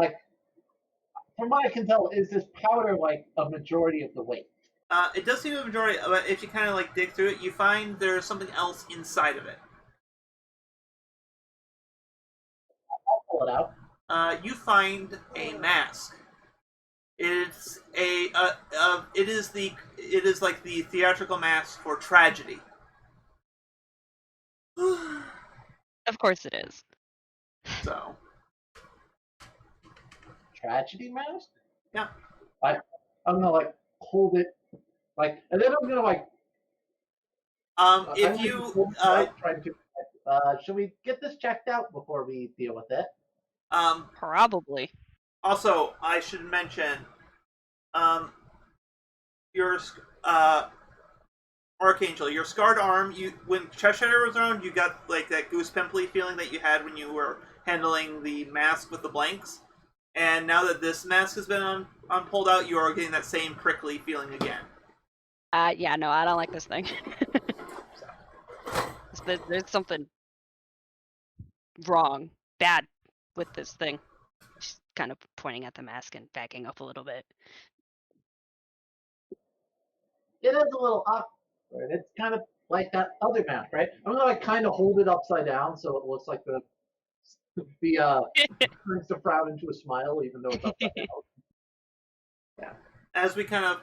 from what I can tell, is this powder a majority of the weight? It does seem the majority, but if you kind of dig through it, you find there's something else inside of it. I'll pull it out. You find a mask. It's it is like the theatrical mask for tragedy. of course it is. So Tragedy mask? yeah. I'm gonna hold it, and then I'm gonna If you should we get this checked out before we deal with it? Probably. Also, I should mention, your Archangel, your scarred arm. When Cheshire was around, you got that goose pimply feeling that you had when you were handling the mask with the blanks. And now that this mask has been pulled out, you are getting that same prickly feeling again. Yeah, no, I don't like this thing. There's something wrong, bad with this thing. She's kind of pointing at the mask and backing up a little bit. It is a little awkward. It's kind of like that other mask, right? I'm gonna kind of hold it upside down so it looks like the turns the frown into a smile, even though it's upside down. Yeah. As we kind of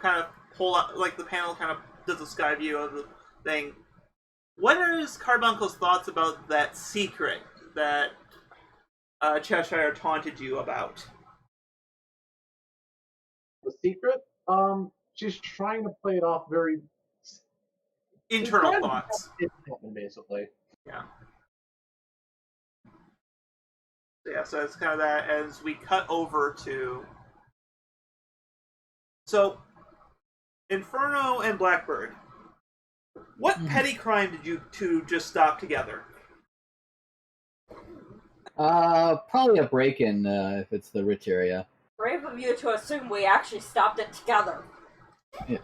pull out, the panel kind of does a sky view of the thing. What is Carbuncle's thoughts about that secret that Cheshire taunted you about? The secret? She's trying to play it off very Internal thoughts. Basically. Yeah. Yeah, so it's kind of that as we cut over to... So, Inferno and Blackbird, what petty crime did you two just stop together? Probably a break-in if it's the rich area. Brave of you to assume we actually stopped it together. Yeah.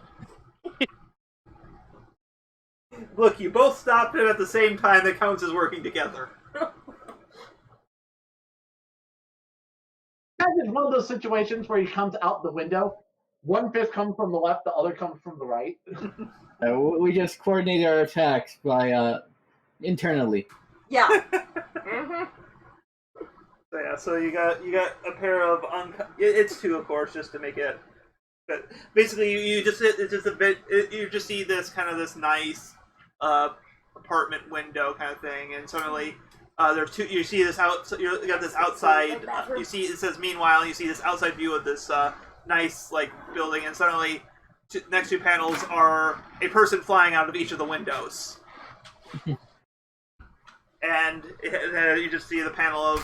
Look, you both stopped it at the same time. That counts as working together. it's one of those situations where he comes out the window. One fist comes from the left, the other comes from the right. We just coordinate our attacks by internally. Yeah. Mm-hmm. So yeah, so you got a pair of it's two, of course, just to make it. But basically, you just it's just a bit. You just see this kind of this nice apartment window kind of thing, and suddenly there's two. You see this out. You got this outside. You see it says meanwhile. You see this outside view of this nice like building, and suddenly next two panels are a person flying out of each of the windows, and you just see the panel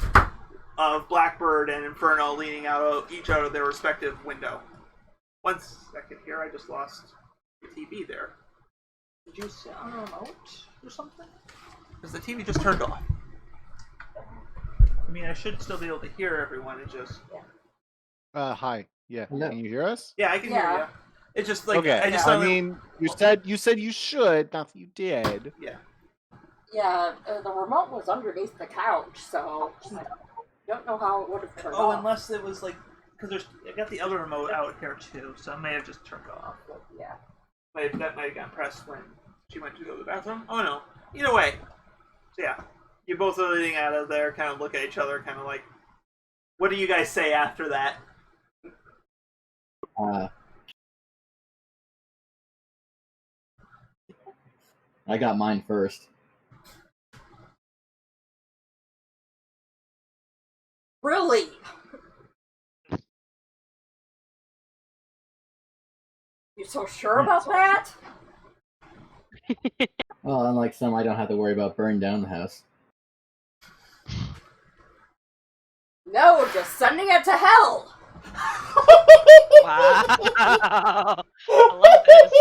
of Blackbird and Inferno leaning each out of their respective window. 1 second here, I just lost the TV there. Did you set on a remote or something? Because the TV just turned off. I mean, I should still be able to hear everyone. It just Hi. Yeah. Can you hear us? I can hear you. It's just like okay. I mean, you said you should, not that you did. Yeah. Yeah, the remote was underneath the couch, so I don't know how it would have turned off. Unless it was like, because I got the other remote out here too, so it may have just turned off. Yeah. That might have gotten pressed when she went to go to the bathroom. Oh no. Either way. So yeah. You both are leaning out of there, kind of look at each other, kind of like, what do you guys say after that? I got mine first. Really? You so sure about that? Well, unlike some, I don't have to worry about burning down the house. No, just sending it to hell. Wow. I love this.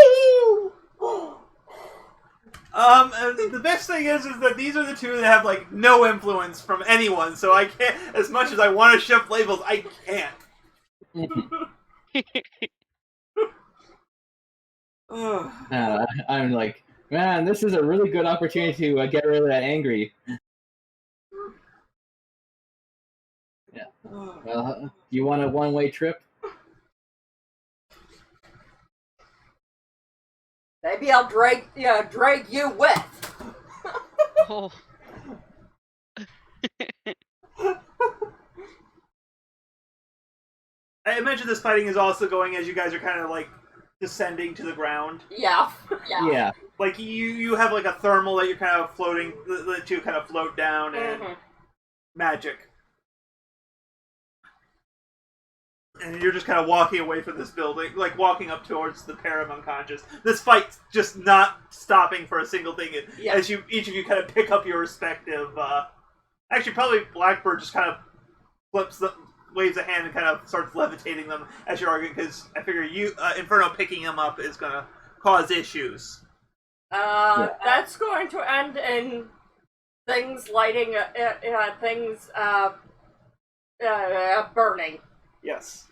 The best thing is that these are the two that have like no influence from anyone, so I can't. As much as I want to shift labels, I can't. I'm like, man, this is a really good opportunity to get rid of that angry. Yeah. Well, you want a one-way trip? Maybe I'll drag you with. Oh. I imagine this fighting is also going as you guys are kind of like descending to the ground. Yeah. Yeah. Like you have like a thermal that you're kind of floating, the two kind of float down, and magic. And you're just kind of walking away from this building, like walking up towards the pair of unconscious. This fight's just not stopping for a single thing. As each of you kind of pick up your respective. Actually, probably Blackbird just kind of waves a hand and kind of starts levitating them as you're arguing, because I figure Inferno picking them up is going to cause issues. That's going to end in things lighting, things burning. Yes.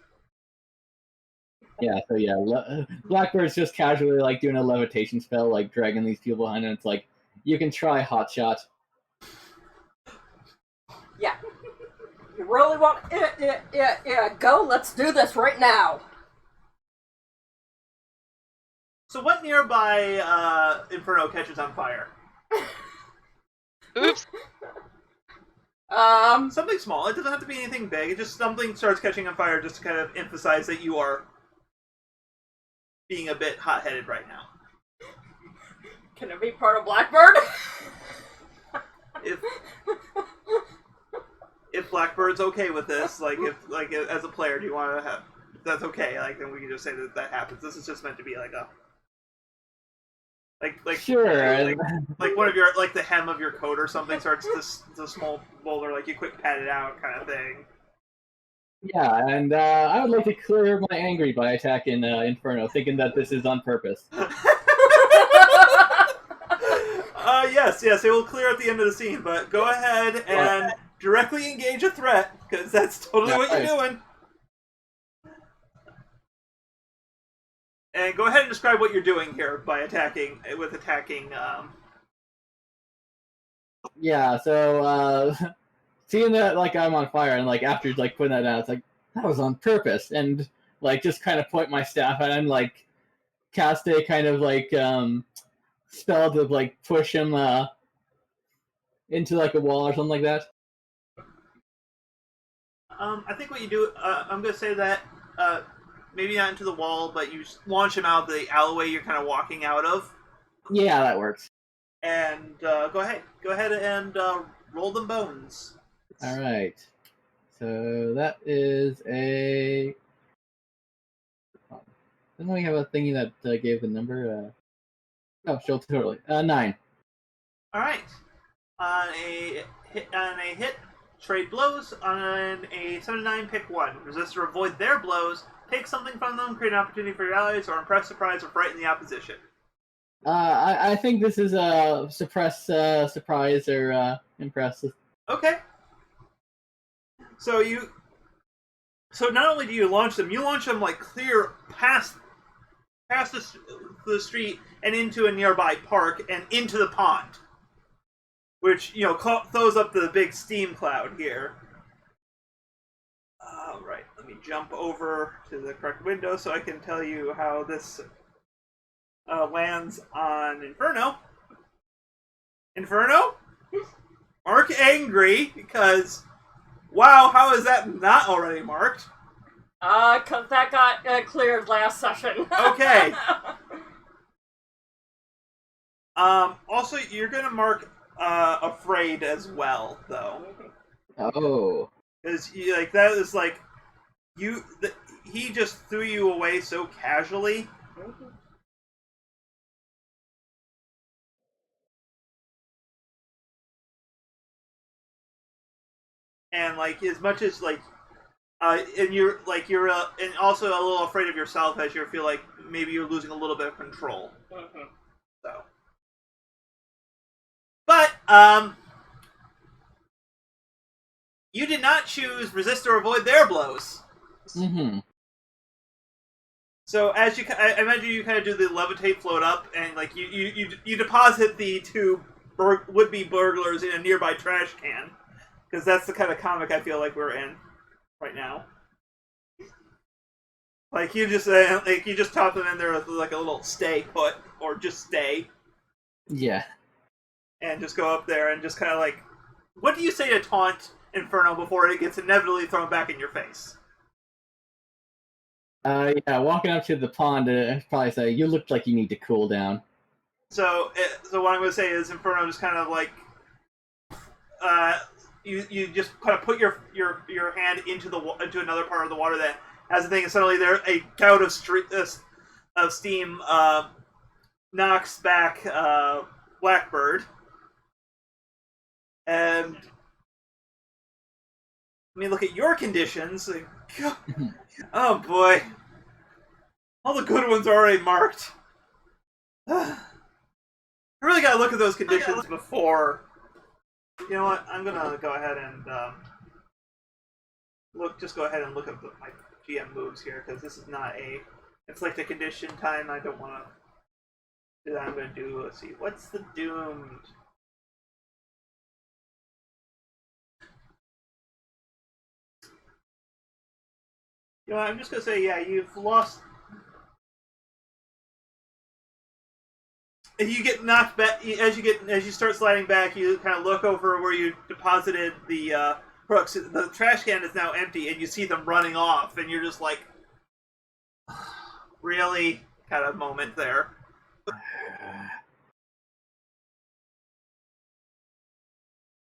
Yeah, so yeah, Blackbird's just casually like doing a levitation spell, like dragging these people behind him. It's like, you can try hot shot. Yeah. You really want go? Let's do this right now. So what nearby Inferno catches on fire? Oops. Something small. It doesn't have to be anything big. It just something starts catching on fire just to kind of emphasize that you are being a bit hot-headed right now. Can it be part of Blackbird? If Blackbird's okay with this, if as a player, do you want to have? If that's okay, then we can just say that happens. This is just meant to be like a. Sure. Like one of your the hem of your coat or something starts to small boulder, like you quick pat it out kind of thing. Yeah, and I would like to clear my angry by attacking Inferno, thinking that this is on purpose. Yes, it will clear at the end of the scene, but go ahead and directly engage a threat, because that's totally what you're doing. And go ahead and describe what you're doing here by attacking. Yeah, so seeing that I'm on fire and after putting that down, it's like, that was on purpose, and like just kind of point my staff at him, like cast a kind of like spell to like push him into like a wall or something like that. I think what you do, I'm going to say that maybe not into the wall, but you launch him out the alleyway you're kind of walking out of. Yeah, that works. And go ahead and roll them bones. All right. So that is a. Didn't we have a thingy that gave the number? Oh, show totally. 9. All right. On a hit, trade blows. On a 7-9, pick one. Resist or avoid their blows. Take something from them. Create an opportunity for your allies, or impress, surprise, or frighten the opposition. I think this is a suppress, surprise, or impress. Okay. So not only do you launch them like clear past the street and into a nearby park and into the pond, which throws up the big steam cloud here. All right, let me jump over to the correct window so I can tell you how this lands on Inferno. Inferno? Mark angry because, wow, how is that not already marked? Cause that got cleared last session. Okay. Also, you're gonna mark afraid as well, though. Oh. Because he just threw you away so casually. And as much as and you're and also a little afraid of yourself as you feel like maybe you're losing a little bit of control. Mm-hmm. So, but you did not choose resist or avoid their blows. Mm-hmm. So as I imagine you kind of do the levitate float up, and you deposit the two would-be burglars in a nearby trash can, because that's the kind of comic I feel like we're in right now. You just top them in there with like a little stay put, or just stay. Yeah. And just go up there and just kind of what do you say to taunt Inferno before it gets inevitably thrown back in your face? Yeah, walking up to the pond, I'd probably say, you look like you need to cool down. So what I'm going to say is Inferno just kind of you just kind of put your hand into another part of the water that has a thing, and suddenly a gout of steam knocks back Blackbird, and let me look at your conditions. Oh boy, all the good ones are already marked. I really gotta look at those conditions before. You know what? I'm gonna go ahead and Just go ahead and look at my GM moves here, because this is not a inflict a condition time. I don't want to do that. I'm gonna do. Let's see. What's the doomed? You know, I'm just gonna say, yeah, you've lost. You get knocked back as you start sliding back. You kind of look over where you deposited the hooks. The trash can is now empty, and you see them running off, and you're just like, really, kind of moment there.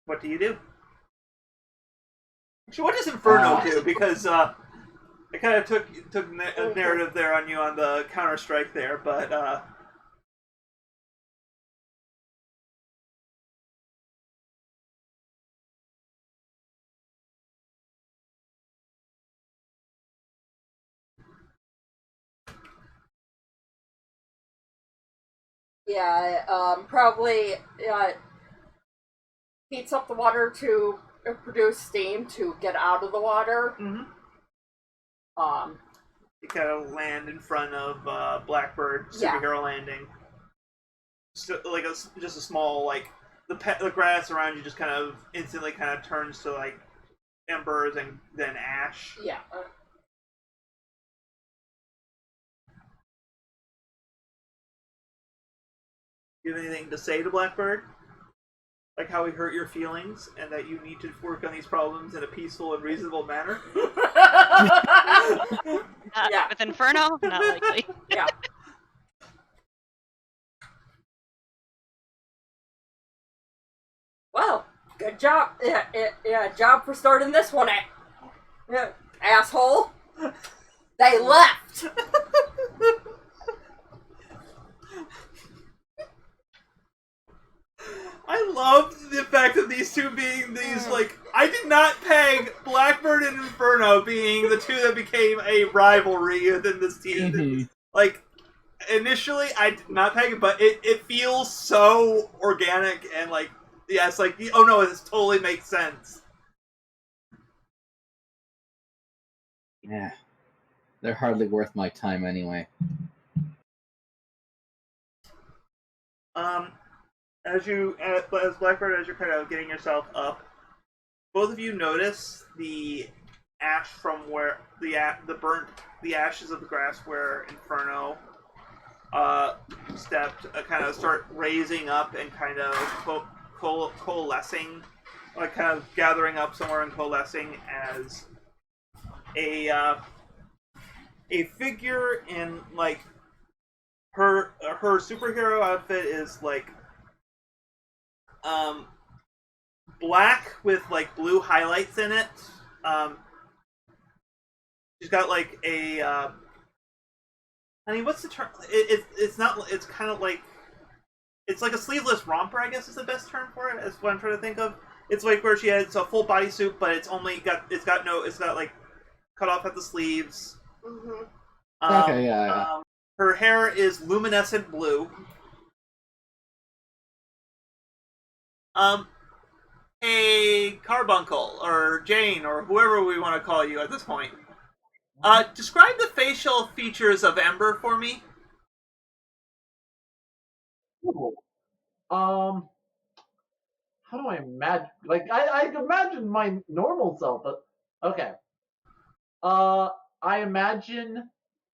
What do you do? Actually, what does Inferno do? Because I kind of took a narrative there on you on the Counter-Strike there, but yeah, probably heats up the water to produce steam to get out of the water. you kind of land in front of Blackbird superhero landing. Just a small the grass around you just kind of instantly kind of turns to embers and then ash. Yeah. Do you have anything to say to Blackbird? Like how he hurt your feelings, and that you need to work on these problems in a peaceful and reasonable manner? Yeah. With Inferno? Not likely. Yeah. Well, good job. Yeah, job for starting this one, asshole. They left. I love the fact of these two being these, like, I did not peg Blackbird and Inferno being the two that became a rivalry within this team. Mm-hmm. Like, initially, I did not peg it, but it feels so organic and, like, yes, like, oh no, this totally makes sense. Yeah. They're hardly worth my time anyway. As Blackbird, as you're kind of getting yourself up, both of you notice the ash from where the ashes of the grass where Inferno stepped kind of start raising up and kind of coalescing, like kind of gathering up somewhere and coalescing as a figure in like her superhero outfit is like black with like blue highlights in it. She's got like a I mean, what's the term? It's not. It's kind of like it's like a sleeveless romper, I guess is the best term for it. That's what I'm trying to think of. It's like where she has a full bodysuit, but it's got like cut off at the sleeves. Mm-hmm. Okay, yeah. Her hair is luminescent blue. Hey, Carbuncle, or Jane, or whoever we want to call you at this point. Describe the facial features of Ember for me. Ooh. How do I imagine? Like, I imagine my normal self, but okay. I imagine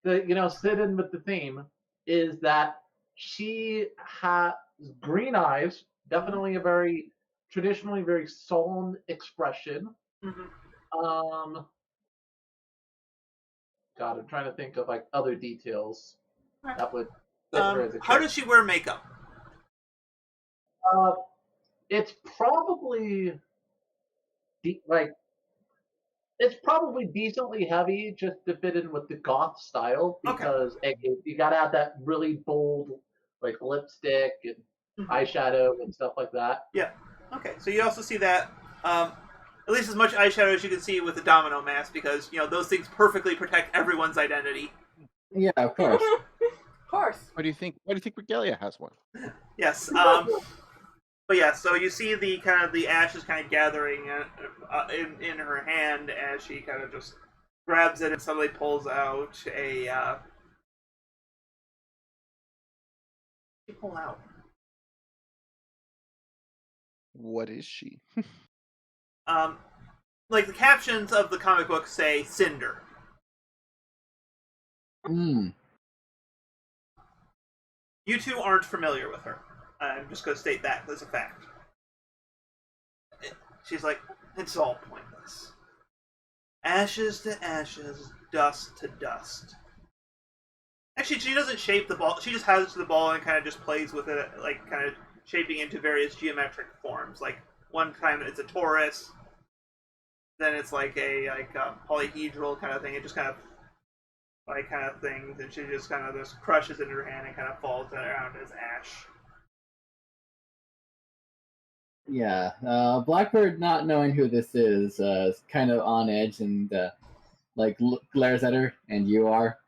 that sit in with the theme is that she has green eyes, definitely a very traditionally very solemn expression. Mm-hmm. God, I'm trying to think of like other details that would fit her as a How does she wear makeup? It's probably like it's probably decently heavy just to fit in with the goth style because you gotta have that really bold like lipstick and eyeshadow and stuff like that. Yeah. Okay. So you also see that at least as much eyeshadow as you can see with the domino mask because those things perfectly protect everyone's identity. Yeah, of course. Of course. Why do you think Regalia has one? Yes. But yeah, so you see the kind of the ashes kind of gathering in her hand as she kind of just grabs it and suddenly pulls out a. She pull out. What is she? Like the captions of the comic book say Cinder. Hmm. You two aren't familiar with her. I'm just going to state that as a fact. She's like, it's all pointless. Ashes to ashes, dust to dust. Actually, she doesn't shape the ball. She just has the ball and kind of just plays with it, like kind of shaping into various geometric forms. Like one time it's a torus, then it's like a polyhedral kind of thing. It just kind of things, and she just kind of just crushes into her hand and kind of falls around as ash. Yeah, Blackbird, not knowing who this is kind of on edge and glares at her, and you are.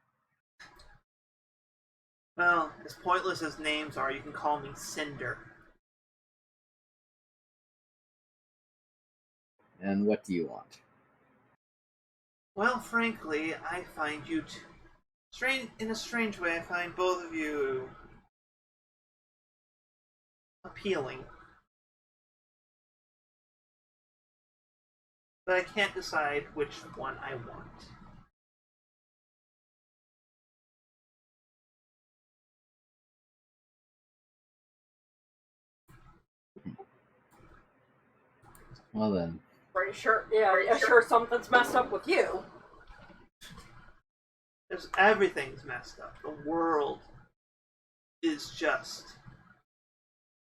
Well, as pointless as names are, you can call me Cinder. And what do you want? Well, frankly, I find you in a strange way. I find both of you appealing. But I can't decide which one I want. Well then. Pretty sure, yeah, sure something's messed up with you. Everything's messed up. The world is just...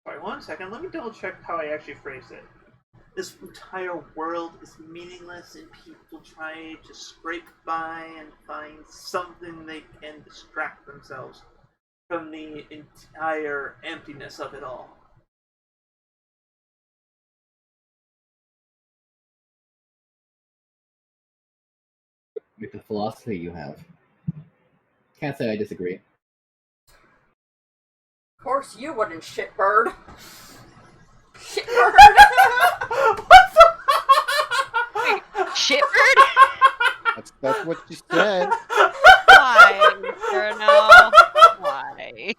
Sorry, 1 second. Let me double check how I actually phrased it. This entire world is meaningless and people try to scrape by and find something they can distract themselves from the entire emptiness of it all. With the philosophy you have. Can't say I disagree. Of course you wouldn't, shitbird. Shitbird. Shitbird? That's what she said. Why, Inferno? Why?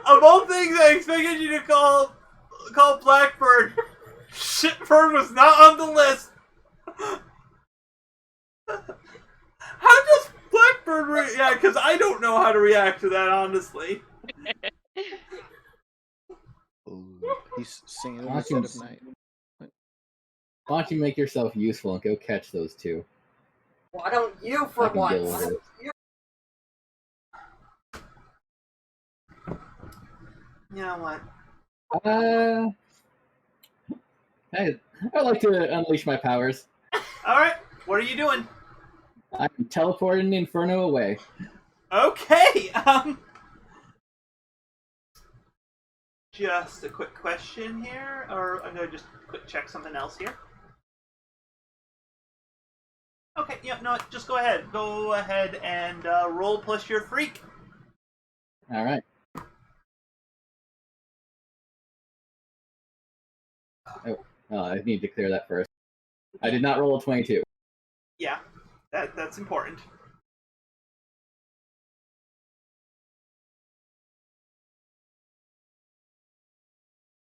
Of all things, I expected you to call Blackbird. Shitbird was not on the list. How does Blackbird react? Because I don't know how to react to that, honestly. Ooh, he's singing in the Awesome. dead of night. Why don't you make yourself useful and go catch those two? Why don't you for I can deal once? with it. You know what? I'd like to unleash my powers. Alright, what are you doing? I'm teleporting Inferno away. Okay, just a quick question here, or I'm gonna just quick check something else here. Okay, yeah, no, just go ahead. Go ahead and roll plus your freak. Alright. Oh, I need to clear that first. I did not roll a 22. Yeah, that's important.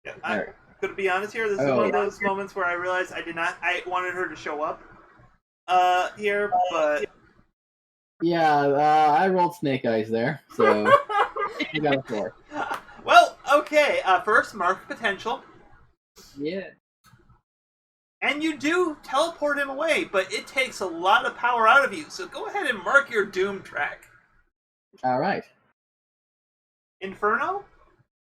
Yeah, I'm Alright. gonna be honest here. This is Oh. one of those moments where I realized I wanted her to show up here, but Yeah, I rolled Snake Eyes there, so you got a 4. well, okay. First, mark potential, Yeah. and you do teleport him away, but it takes a lot of power out of you. So go ahead and mark your doom track. Alright. Inferno,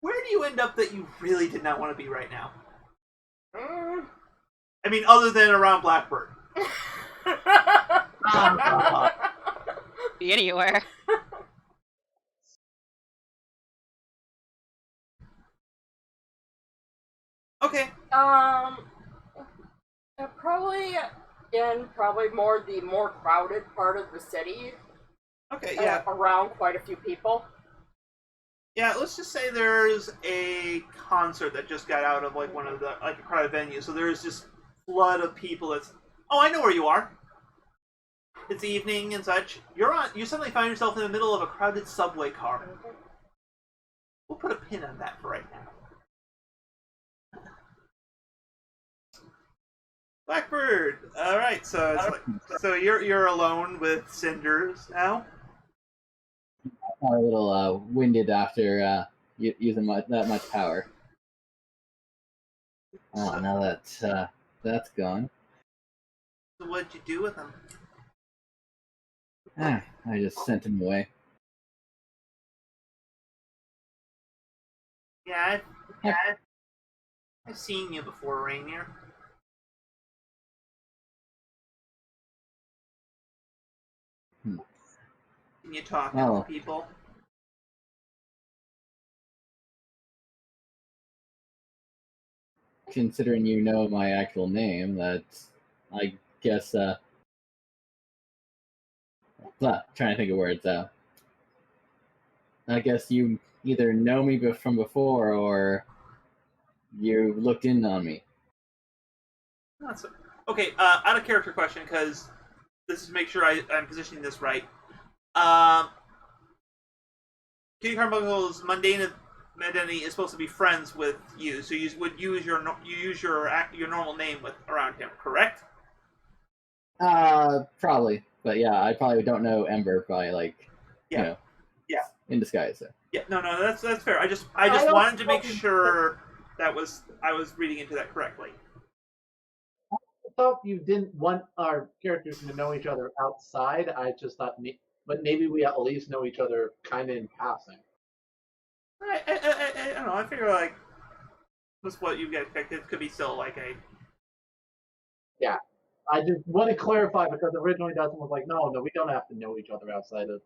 where do you end up that you really did not want to be right now? I mean, other than around Blackbird. Be anywhere. Okay. Probably more the more crowded part of the city. Okay, yeah. Around quite a few people. Yeah, let's just say there's a concert that just got out of like one of the like a crowded venue, so there's this flood of people that's oh, I know where you are. It's evening and such. You suddenly find yourself in the middle of a crowded subway car. We'll put a pin on that for right now. Blackbird. All right, so it's like, so you're alone with Cinders now. I'm a little winded after using that much power. Oh, now that's gone. So what'd you do with him? I just sent him away. Yeah, I've seen you before, Rainier. Can you talk to people? Considering you know my actual name, that's, I guess, trying to think of words. I guess you either know me from before or you looked in on me. Okay, out of character question, because this is to make sure I'm positioning this right. Kitty Carmichael's mundane identity is supposed to be friends with you, so you would use your normal name around him, correct? Probably, but yeah, I probably don't know Ember by Yeah. in disguise. So. Yeah, no, that's fair. I just wanted to make sure I was reading into that correctly. thought you didn't want our characters to know each other outside. I just thought, but maybe we at least know each other kind of in passing. I don't know. I figure like that's what you get expected. It could be still like a. Yeah, I just want to clarify because originally Dustin was like, no, we don't have to know each other outside of.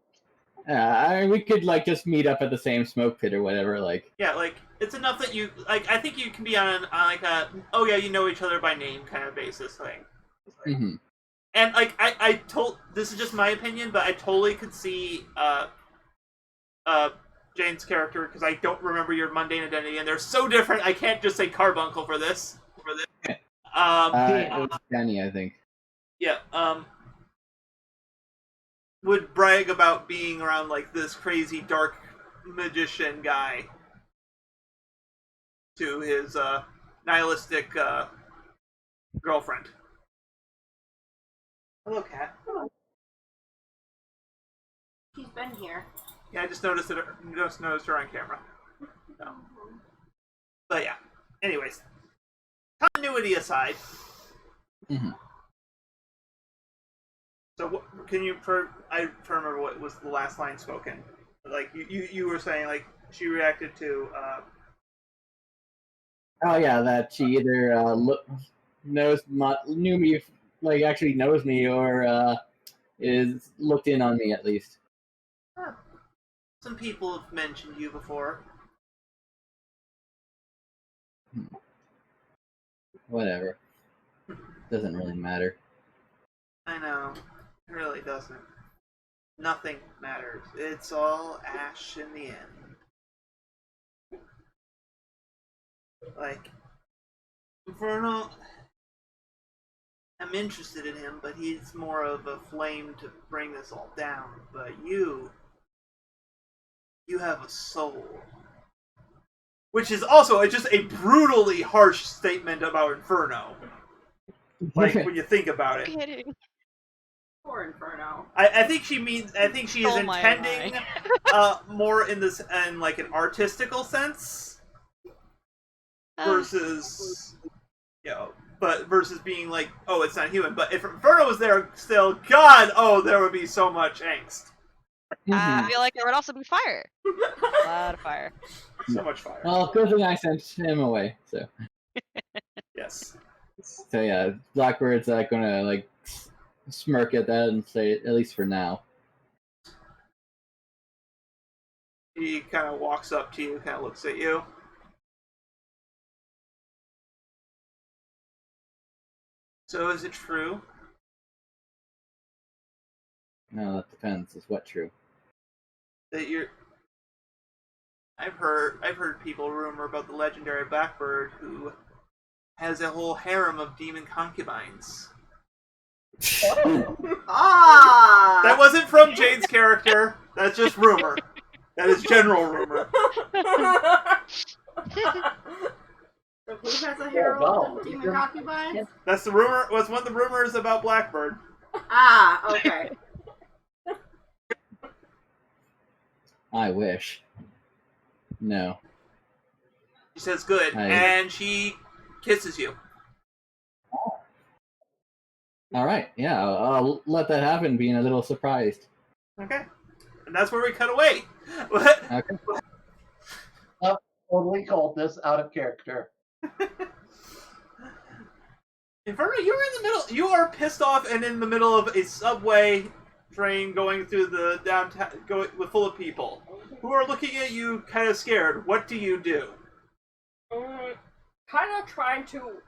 We could like just meet up at the same smoke pit or whatever. Like, Yeah, like it's enough that you like. I think you can be on like a oh yeah, you know each other by name kind of basis thing. mhm. And like I told this is just my opinion, but I totally could see Jane's character because I don't remember your mundane identity, and they're so different. I can't just say Carbuncle for this. It was Danny, I think. Yeah. Would brag about being around like this crazy dark magician guy to his nihilistic girlfriend. Hello, cat. She's been here. Yeah, I just noticed her on camera. No. But yeah. Anyways, continuity aside. Mm-hmm. So can you? I remember what was the last line spoken. Like you were saying, like she reacted to. Oh yeah, that she either knew me, like actually knows me, or is looked in on me at least. Some people have mentioned you before. Whatever. Doesn't really matter. I know. It really doesn't. Nothing matters. It's all ash in the end. Like, Inferno, I'm interested in him, but he's more of a flame to bring this all down. But you have a soul. Which is also just a brutally harsh statement about Inferno. Like, when you think about it. Kidding. Poor Inferno. I think she means. I think she is Oh my, intending more in this, in like an artistical sense, versus, versus being like, oh, it's not human. But if Inferno was there still, God, oh, there would be so much angst. I feel like there would also be fire. A lot of fire. So much fire. Well, good thing I sent him away. So. Yes. So yeah, Blackbird's gonna like smirk at that and say, at least for now. He kind of walks up to you, kind of looks at you. So is it true? No, that depends. Is what true? That you're... I've heard people rumor about the legendary Blackbird who has a whole harem of demon concubines. Ah! That wasn't from Jade's character. That's just rumor. That is general rumor. So who has a herald of demon concubines? That's the rumor. Was one of the rumors about Blackbird. Ah, okay. I wish. No. She says good, and she kisses you. All right, yeah, I'll let that happen. Being a little surprised. Okay, and that's where we cut away. What? Okay. Totally called this out of character. Inferno, you're in the middle. You are pissed off and in the middle of a subway train going through the downtown, full of people who are looking at you, kind of scared. What do you do? Kind of trying to.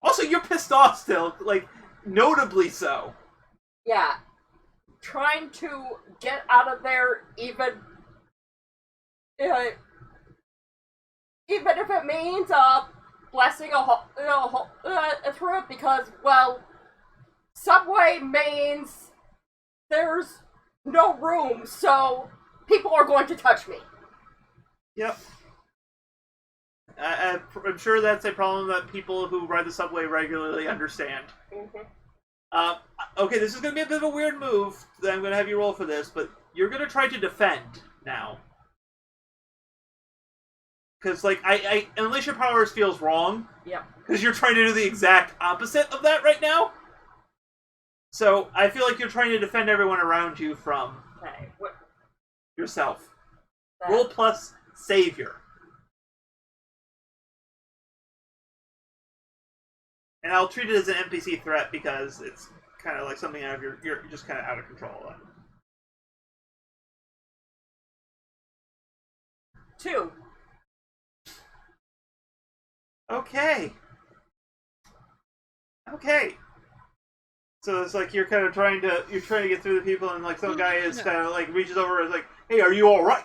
Also, you're pissed off still, like notably so. Yeah. Trying to get out of there, even if it means blessing through it, because, well, subway means there's no room, so people are going to touch me. Yep. I'm sure that's a problem that people who ride the subway regularly understand. Mm-hmm. Okay, this is going to be a bit of a weird move that I'm going to have you roll for this, but you're going to try to defend now. because like I unleash your powers feels wrong. Yep. Because you're trying to do the exact opposite of that right now. So I feel like you're trying to defend everyone around you from Okay. What? yourself. That. Roll plus savior. And I'll treat it as an NPC threat because it's kind of like something out of you're just kind of out of control of. 2. Okay. So it's like you're kind of trying to get through the people, and like some guy is kind of like reaches over and is like, "Hey, are you all right?"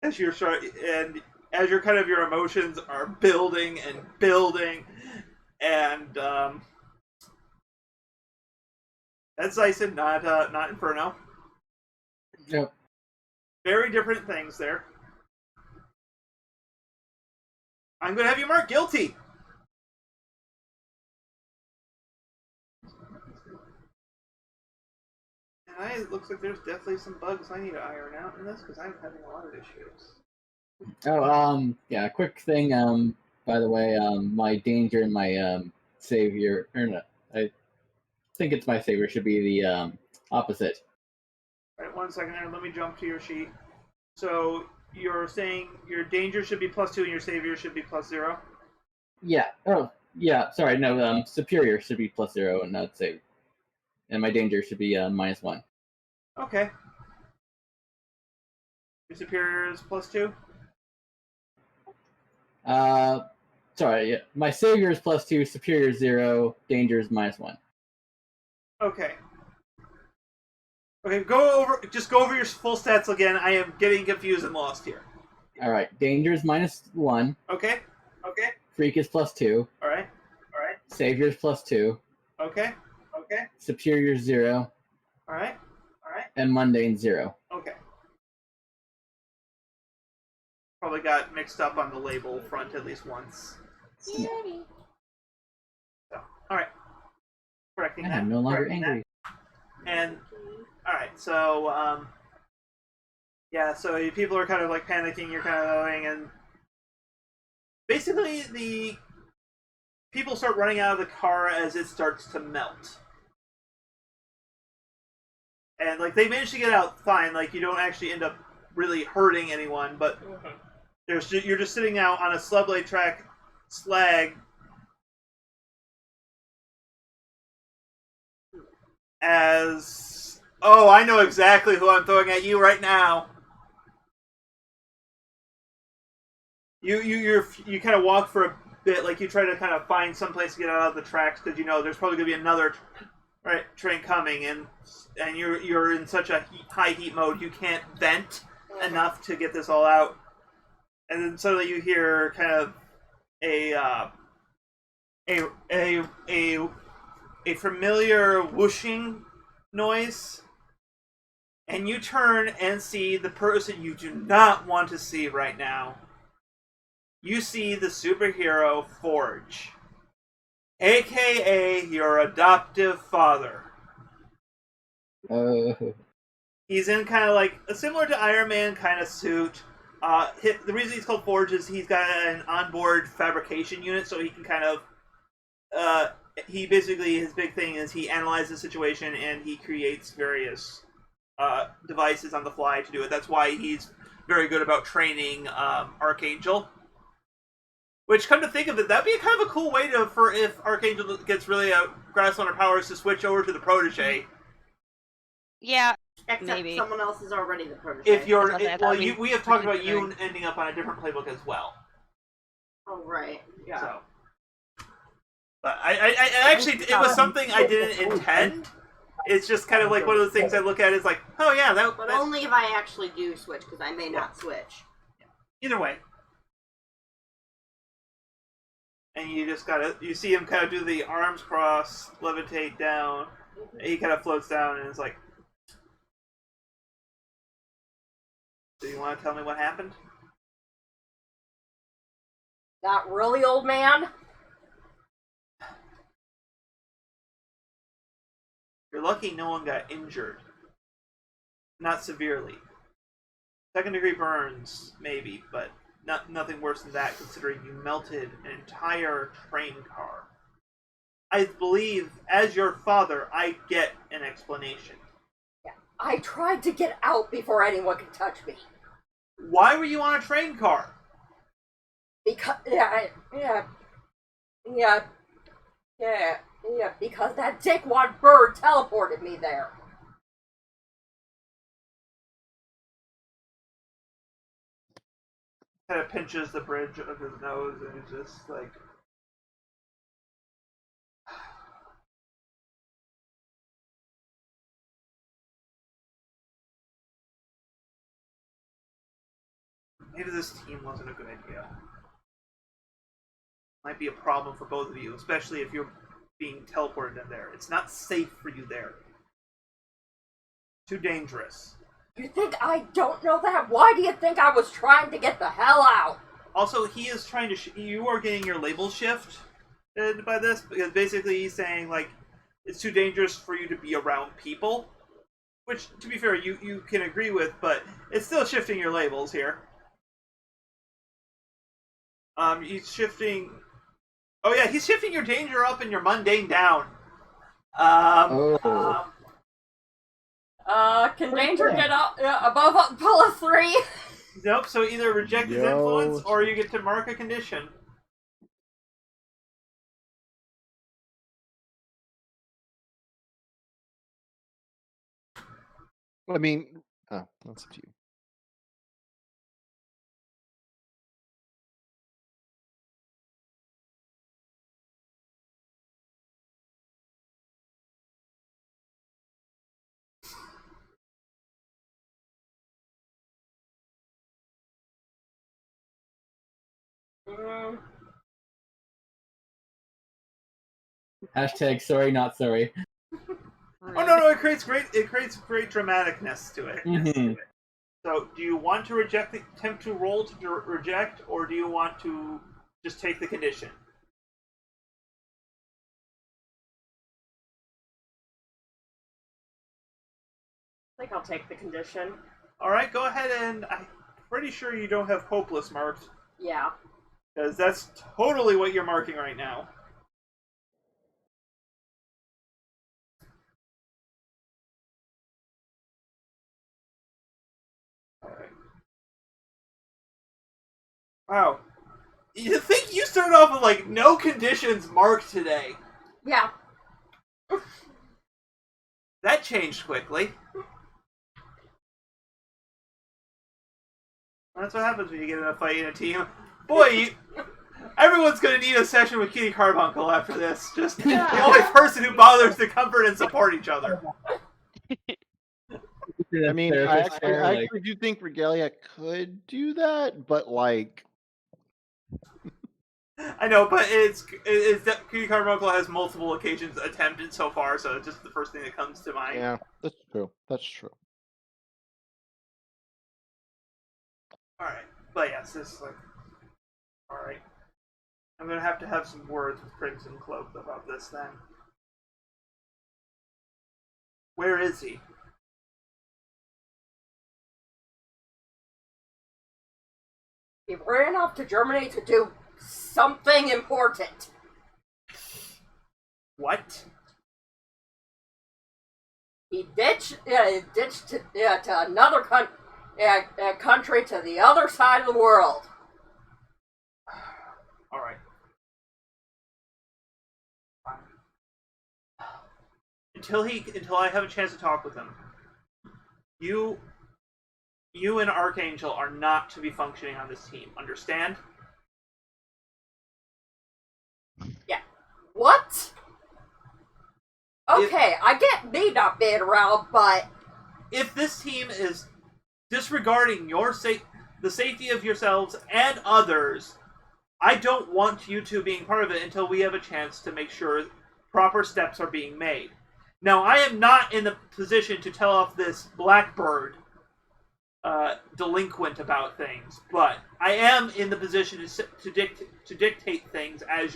As you're as your kind of your emotions are building and building, and that's Zyson, not Inferno. Yep. Very different things there. I'm going to have you mark guilty. And it looks like there's definitely some bugs I need to iron out in this because I'm having a lot of issues. Oh, yeah, quick thing, by the way, my danger and my, savior, or no, I think it's my savior, should be the, opposite. All right, 1 second there. Let me jump to your sheet. So you're saying your danger should be +2 and your savior should be +0? Yeah, oh, yeah, sorry, no, superior should be +0 and not save. And my danger should be, -1. Okay. Your superior is +2? Sorry, yeah, my savior is +2, superior is 0, danger is -1. Okay. Okay, just go over your full stats again. I am getting confused and lost here. Alright, danger is -1. Okay. Freak is +2. All right. Savior is +2. Okay. Superior is 0. All right. And mundane 0. Okay. Probably got mixed up on the label front at least once. So, all right. Correcting And that. I'm no longer correcting angry. that. And all right, so yeah, so people are kind of like panicking. You're kind of going, and basically the people start running out of the car as it starts to melt. And like they manage to get out fine. Like you don't actually end up really hurting anyone, but you're just sitting out on a subway track slag as I know exactly who I'm throwing at you right now. You kind of walk for a bit, like you try to kind of find some place to get out of the tracks because you know there's probably gonna be another train coming, and you're in such a high heat mode you can't vent enough to get this all out. And then suddenly you hear kind of a familiar whooshing noise, and you turn and see the person you do not want to see right now. You see the superhero Forge, aka your adoptive father. He's in kind of like a similar to Iron Man kind of suit. The reason he's called Forge is he's got an onboard fabrication unit, so he can kind of he basically, his big thing is he analyzes the situation and he creates various devices on the fly to do it. That's why he's very good about training Archangel. Which, come to think of it, that'd be kind of a cool way for if Archangel gets really grasp on her powers to switch over to the protege. Yeah, Except maybe. someone else is already the protege. If you're, we we have talked about you ending up on a different playbook as well. Oh, right. Yeah. So. But I actually, it was something I didn't intend. It's just kind of like one of the things I look at is like, oh yeah, But only if I actually do switch, because I may not switch. Either way. And you just you see him kind of do the arms cross, levitate down. He kind of floats down and it's like, do you want to tell me what happened? Not really, old man? You're lucky no one got injured. Not severely. Second-degree burns, maybe, but nothing worse than that, considering you melted an entire train car. I believe, as your father, I get an explanation. Yeah, I tried to get out before anyone could touch me. Why were you on a train car? Because because that dickwad bird teleported me there. Kind of pinches the bridge of his nose and he's just like, maybe this team wasn't a good idea. Might be a problem for both of you, especially if you're being teleported in there. It's not safe for you there. Too dangerous. You think I don't know that? Why do you think I was trying to get the hell out? Also, he is trying to... you are getting your label shift by this, because basically he's saying, like, it's too dangerous for you to be around people. Which, to be fair, you can agree with, but it's still shifting your labels here. He's shifting... oh yeah, he's shifting your danger up and your mundane down. Can danger get up above +3? Nope, so either reject his influence or you get to mark a condition. I mean, that's up to you. Hashtag sorry, not sorry. Oh no, it creates great dramaticness to it. Mhm. So, do you want to attempt to roll to reject, or do you want to just take the condition? I think I'll take the condition. Alright, go ahead, and I'm pretty sure you don't have hopeless marked. Yeah. Because that's totally what you're marking right now. Alright. Wow. You think you started off with, like, no conditions marked today. Yeah. That changed quickly. That's what happens when you get in a fight in a team. Boy, everyone's gonna need a session with Kitty Carbuncle after this. Just the only person who bothers to comfort and support each other. I mean, I actually do think Regalia could do that, but like, I know, but it's that Kitty Carbuncle has multiple occasions attempted so far, so it's just the first thing that comes to mind. yeah, that's true. That's true. Alright, but yes, this is like... Alright. I'm gonna have some words with Crimson Cloak about this then. Where is he? He ran off to Germany to do something important. What? He ditched to another country to the other side of the world. Alright. Until I have a chance to talk with him, you and Archangel are not to be functioning on this team. Understand? Yeah. What? Okay, I get me not being around, but if this team is disregarding the safety of yourselves and others, I don't want you two being part of it until we have a chance to make sure proper steps are being made. Now, I am not in the position to tell off this Blackbird delinquent about things, but I am in the position to dictate things as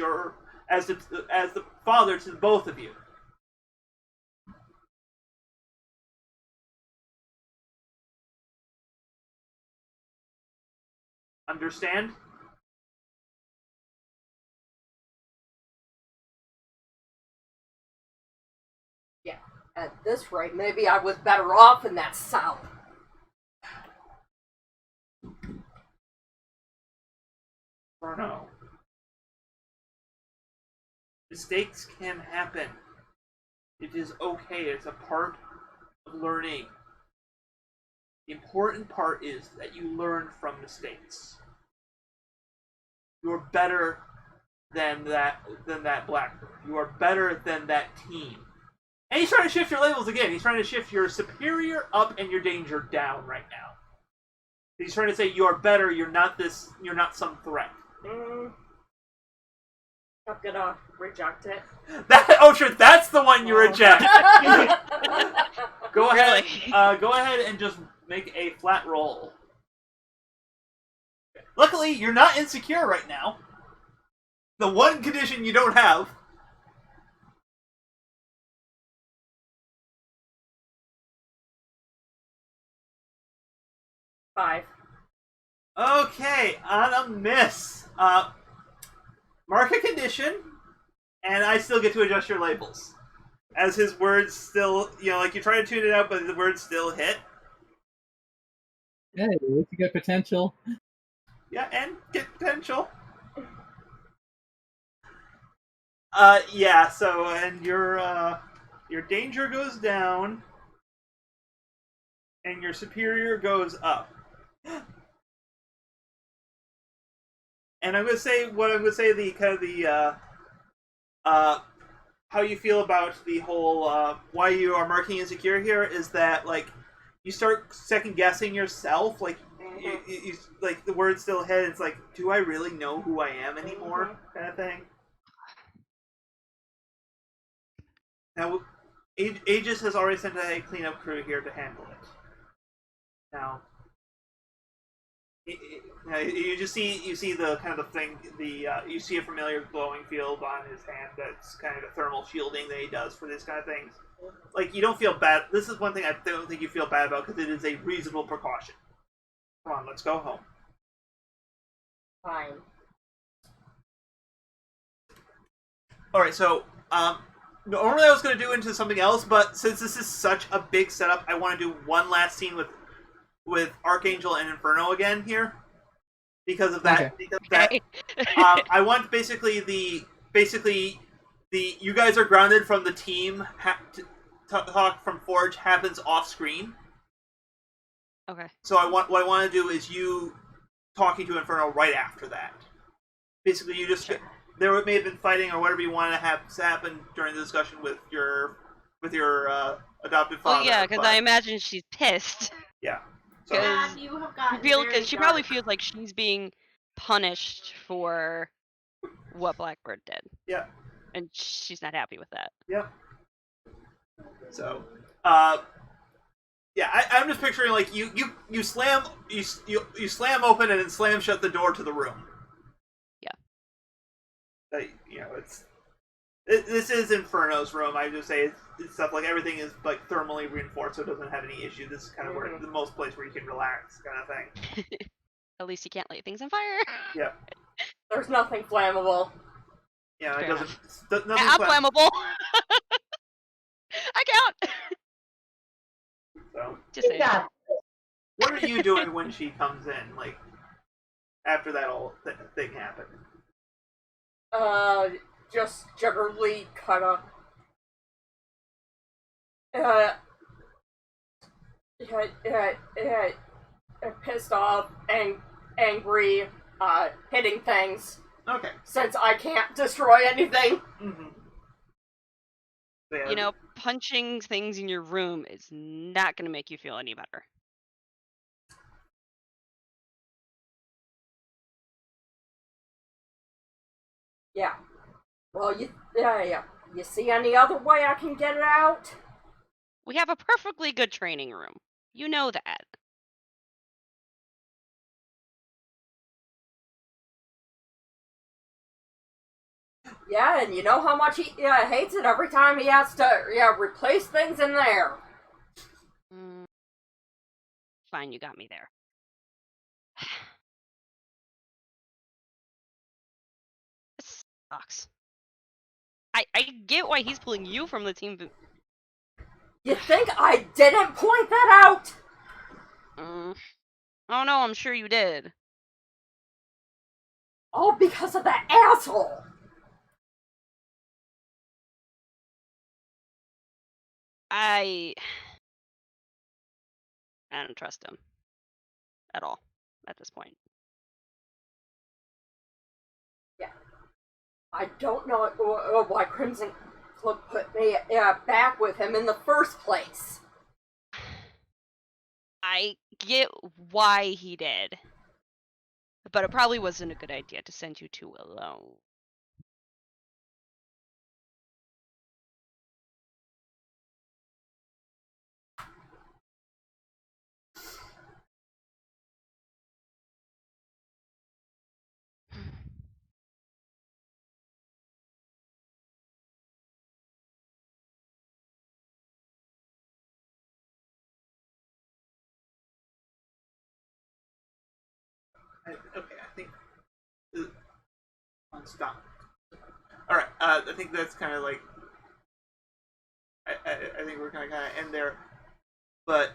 the father to both of you. Understand? At this rate, maybe I was better off in that south. Inferno. Mistakes can happen. It is okay. It's a part of learning. The important part is that you learn from mistakes. You're better than that Blackbird. You are better than that team. And he's trying to shift your labels again. He's trying to shift your superior up and your danger down right now. He's trying to say you are better. You're not this. You're not some threat. I'm gonna reject it. Sure, that's the one you reject. Go ahead. Really? Go ahead and just make a flat roll. Luckily, you're not insecure right now. The one condition you don't have. Five. Okay, on a miss. Mark a condition, and I still get to adjust your labels. As his words still, like you try to tune it out, but the words still hit. Hey, you get potential. Yeah, and get potential. Yeah, so, and your danger goes down, and your superior goes up. And I'm gonna say the kind of the how you feel about the whole why you are marking insecure here is that like you start second guessing yourself, like you like the words still hit. It's like, do I really know who I am anymore, kind of thing. Now, Aegis has already sent a cleanup crew here to handle it. Now. You see the kind of the thing you see a familiar glowing field on his hand that's kind of a thermal shielding that he does for this kind of things. Like you don't feel bad. This is one thing I don't think you feel bad about because it is a reasonable precaution. Come on, let's go home. Fine. All right, so normally I was going to do into something else, but since this is such a big setup, I want to do one last scene with Archangel and Inferno again here, because of that. Okay. Because of that, I want basically you guys are grounded from the team. Talk from Forge happens off screen. Okay. So what I want to do is you talking to Inferno right after that. Basically, you just there may have been fighting or whatever you want to have happen during the discussion with your adopted father. Well, yeah, because I imagine she's pissed. Yeah. So, God, you have gotten very She probably dark. feels like she's being punished for what Blackbird did. Yeah. And she's not happy with that. Yep. So, yeah, I'm just picturing like you slam open and then slam shut the door to the room. Yeah. This is Inferno's room. I just say it's stuff like everything is like thermally reinforced, so it doesn't have any issue. This is kind of where the most place where you can relax, kind of thing. At least you can't light things on fire. Yeah. There's nothing flammable. Yeah, it Fair doesn't. Nothing I'm flammable. I count. So, Just saying. Yeah. what are you doing when she comes in? Like after that whole thing happened. Just generally kind of pissed off and angry, hitting things Okay. since I can't destroy anything. Mm-hmm. Yeah. You know, punching things in your room is not going to make you feel any better. Yeah. Well, you see any other way I can get it out? We have a perfectly good training room. You know that. Yeah, and you know how much he hates it every time he has to replace things in there. Fine, you got me there. Sucks. I get why he's pulling you from the team, but You think I didn't point that out? oh no, I'm sure you did. All because of that asshole. I don't trust him at all at this point. I don't know why Crimson Club put me back with him in the first place. I get why he did, but it probably wasn't a good idea to send you two alone. Okay, I think. Stop. All right. I think that's kind of like. I think we're gonna kind of end there, but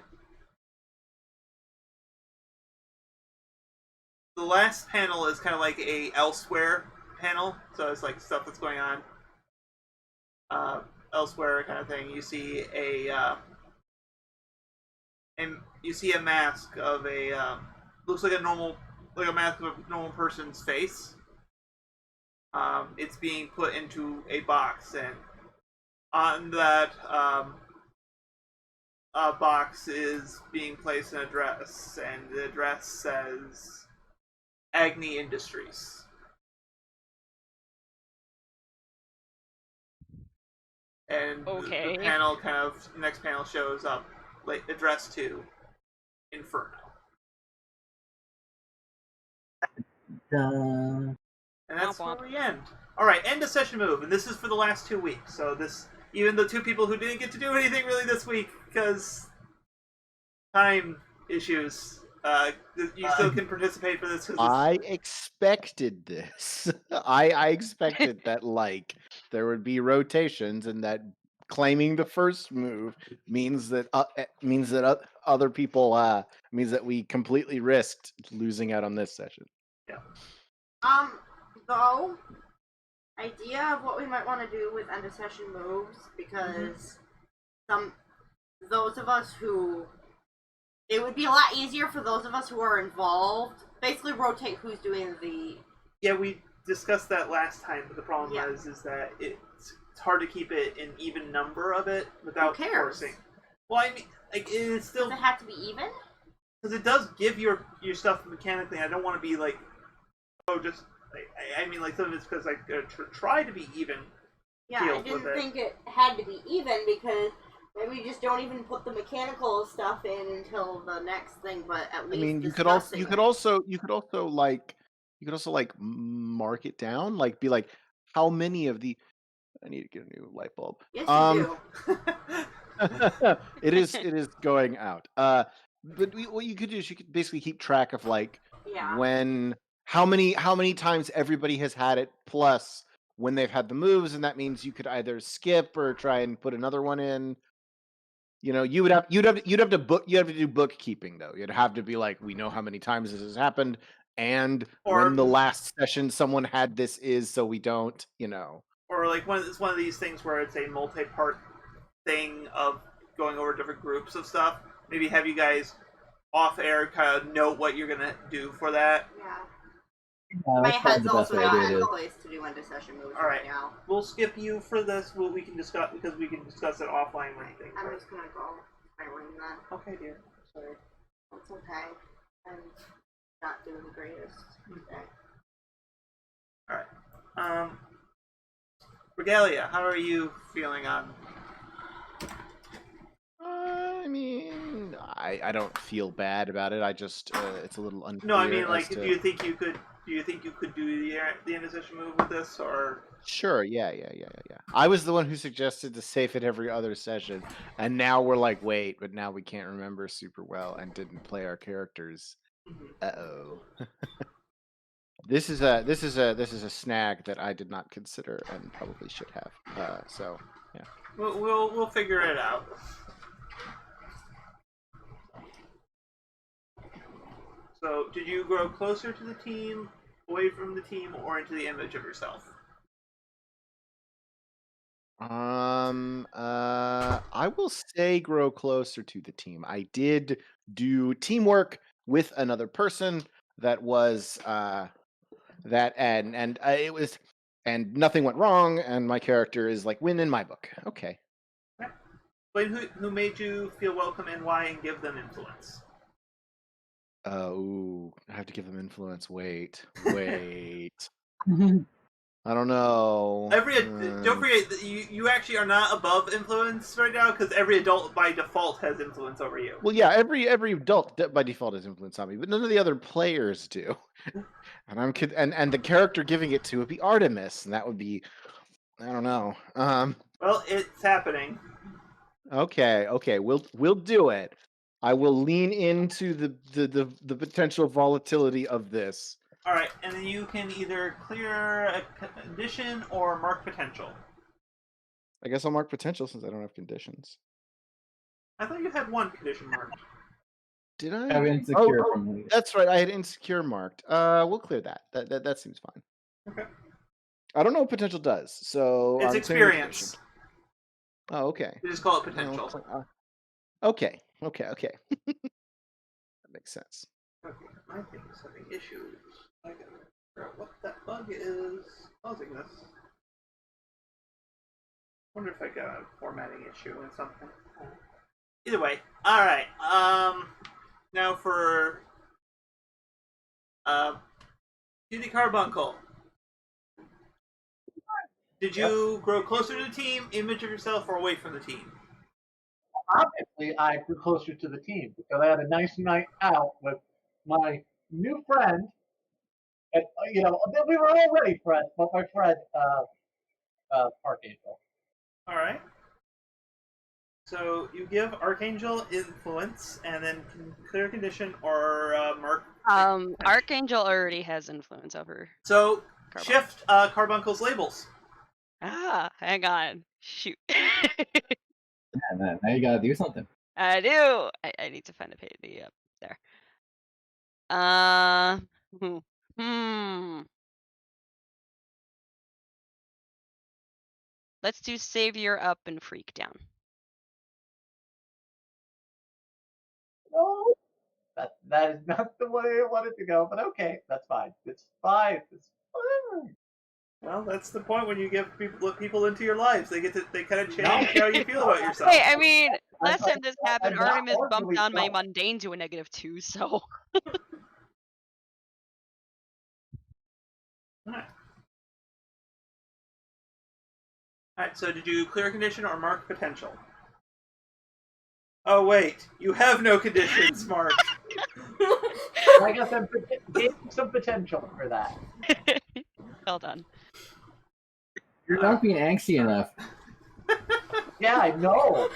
the last panel is kind of like a elsewhere panel, so it's like stuff that's going on elsewhere kind of thing. You see and you see a mask of a looks like a mask of a normal person's face. It's being put into a box, and on that box is being placed an address, and the address says Agni Industries. And Okay. the panel next panel shows up like address to Inferno. And that's where we end. Alright, end of session move, and this is for the last 2 weeks. So even the 2 people who didn't get to do anything really this week because time issues, you still can participate for this. I expected this. I expected that there would be rotations, and that claiming the first move means that other people means that we completely risked losing out on this session. Yeah. Though, idea of what we might want to do with end of session moves, because those of us who, it would be a lot easier for those of us who are involved, basically rotate who's doing the... Yeah, we discussed that last time, but the problem is that it's hard to keep it an even number of it without forcing. Well, I mean, like, it's still... Does it have to be even? Because it does give your stuff mechanically. I don't want to be like, just... I mean, like, some of it's because I try to be even. Yeah, I didn't think it had to be even, because maybe you just don't even put the mechanical stuff in until the next thing. But at least, I mean, you could also mark it down, like be like, how many of the... I need to get a new light bulb. Yes, you do. It is going out. But what you could do is you could basically keep track of how many times everybody has had it, plus when they've had the moves, and that means you could either skip or try and put another one in. You know, you'd have to do bookkeeping though. You'd have to be like, we know how many times this has happened, and when the last session someone had this is, so we don't, Or like it's one of these things where it's a multi-part thing of going over different groups of stuff. Maybe have you guys off air kind of note what you're gonna do for that. Yeah. My head's also not in place to do end of session moves right now. We'll skip you for this. We can discuss because we can discuss it offline when things. I'm just gonna go to my room then. Okay, dear. Sorry. That's okay. I'm not doing the greatest today. All right. Regalia, how are you feeling on? I mean, I don't feel bad about it. I just it's a little unclear. No, I mean, like, do you think you could do the end of session move with this, or? Sure. Yeah. I was the one who suggested to save it every other session, and now we're like, wait, but now we can't remember super well and didn't play our characters. Mm-hmm. Uh-oh. This is a snag that I did not consider and probably should have. So yeah. We'll figure it out. So, did you grow closer to the team, away from the team, or into the image of yourself? I will say grow closer to the team. I did do teamwork with another person that was that and it was and nothing went wrong and my character is like win in my book. Okay. Explain who made you feel welcome and why, and give them influence. Ooh, I have to give them influence. Wait. I don't know. Don't forget that you actually are not above influence right now, because every adult by default has influence over you. Well, yeah, every adult by default has influence on me, but none of the other players do. And the character giving it to would be Artemis, and that would be, I don't know. Well, it's happening. Okay, we'll do it. I will lean into the potential volatility of this. All right, and then you can either clear a condition or mark potential. I guess I'll mark potential since I don't have conditions. I thought you had one condition marked. Did I? Have insecure from me. That's right. I had insecure marked. We'll clear that. That seems fine. Okay. I don't know what potential does, so It's I'm experience. Oh, okay. You just call it potential. Okay. That makes sense. Okay, my thing is having issues. I gotta figure out what that bug is causing this. Wonder if I got a formatting issue or something. Either way, all right. Now for Judy Carbuncle. Did you grow closer to the team, image of yourself, or away from the team? Obviously, I grew closer to the team because I had a nice night out with my new friend. And, we were already friends, but my friend, Archangel. All right. So you give Archangel influence, and then clear condition or mark. Archangel already has influence over. So Carbuncle. shift Carbuncle's labels. Hang on. Shoot. Yeah, now you gotta do something. I do. I need to find a page. Up there. Let's do Savior up and Freak down. No, that is not the way I wanted to go, but okay, that's fine. It's fine. It's fine. Well, that's the point when you give people into your lives. They kind of change how you feel about yourself. Hey, I mean, last time this happened, I'm not Artemis bumped arguing down my that. mundane to a -2, so. Alright, so did you clear condition or mark potential? Oh wait, you have no conditions marked. I guess I'm gave some potential for that. Well done. You're not being angsty enough. Yeah, I know.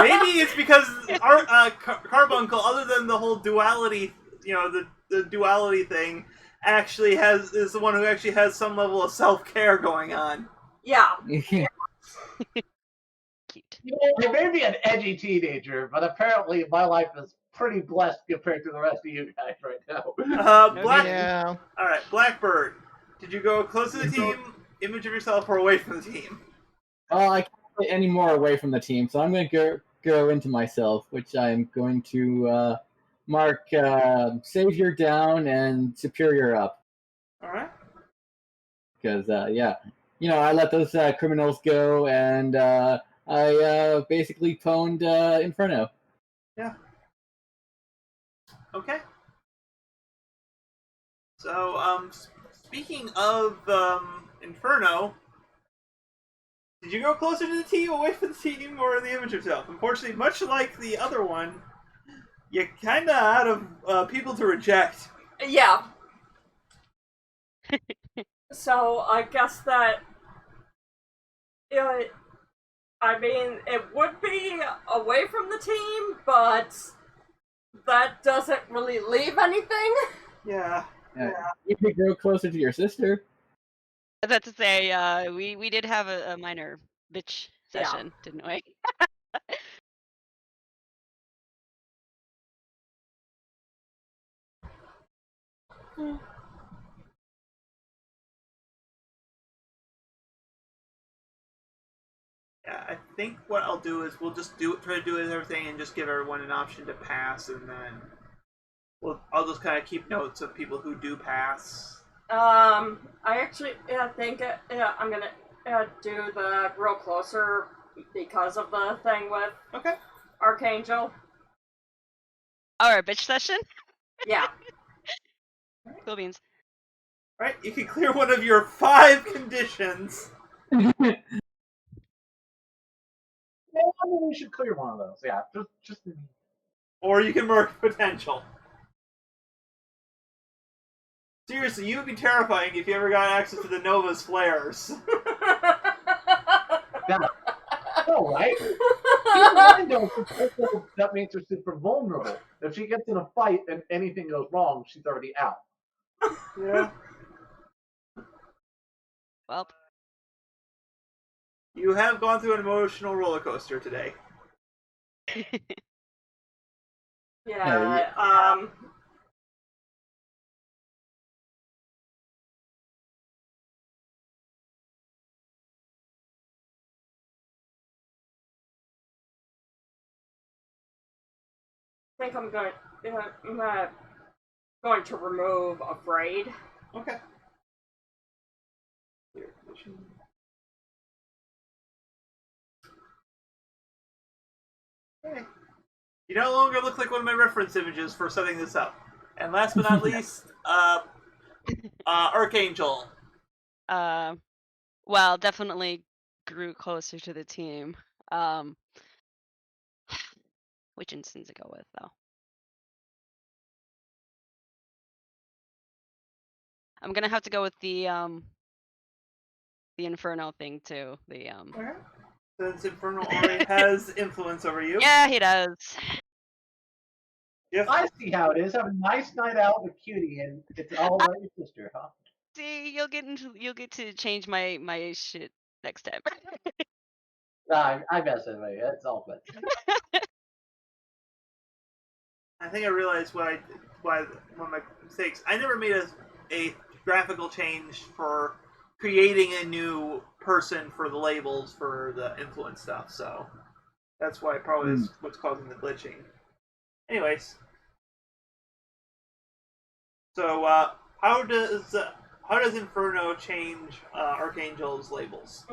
Maybe it's because our Carbuncle, other than the whole duality, the duality thing, actually is the one who actually has some level of self-care going on. Yeah. Cute. I may be an edgy teenager, but apparently my life is pretty blessed compared to the rest of you guys right now. Yeah. All right, Blackbird. Did you go close to the team, image of yourself, or away from the team? I can't play any more away from the team, so I'm going to go into myself, which I'm going to mark Savior down and Superior up. All right. Because, I let those criminals go, and I basically pwned Inferno. Yeah. Okay. So, speaking of Inferno, did you go closer to the team, away from the team, or the image of yourself? Unfortunately, much like the other one, you're kind of out of people to reject. Yeah. So I guess that it would be away from the team, but that doesn't really leave anything. Yeah. You could grow closer to your sister. I was about to say, we did have a minor bitch Yeah. session, didn't we? Yeah, I think what I'll do is we'll just try to do everything and just give everyone an option to pass, and then I'll just kind of keep notes of people who do pass. I actually think I'm gonna do the grow closer because of the thing with Okay. Archangel. Our bitch session? Yeah. Cool beans. All right, you can clear one of your 5 conditions. Yeah, I mean, we should clear one of those. Yeah, just Or you can mark potential. Seriously, you would be terrifying if you ever got access to the Nova's flares. no, right? Even though that makes her super vulnerable. If she gets in a fight and anything goes wrong, she's already out. Yeah. Well, You have gone through an emotional roller coaster today. Yeah. I think I'm going to remove afraid. Okay. Okay. You no longer look like one of my reference images for setting this up. And last but not least, Archangel. Well, definitely grew closer to the team. Which instance to go with, though? I'm gonna have to go with the Inferno thing too. Okay. Since Infernal already has influence over you. Yeah, he does. Yes. I see how it is. Have a nice night out with Cutie, and it's all about your sister, huh? See, you'll get to change my shit next time. I mess with you. It's all good. I think I realized one of my mistakes. I never made a graphical change for creating a new person for the labels for the influence stuff, so that's why probably is what's causing the glitching. Anyways, so how does Inferno change Archangel's labels?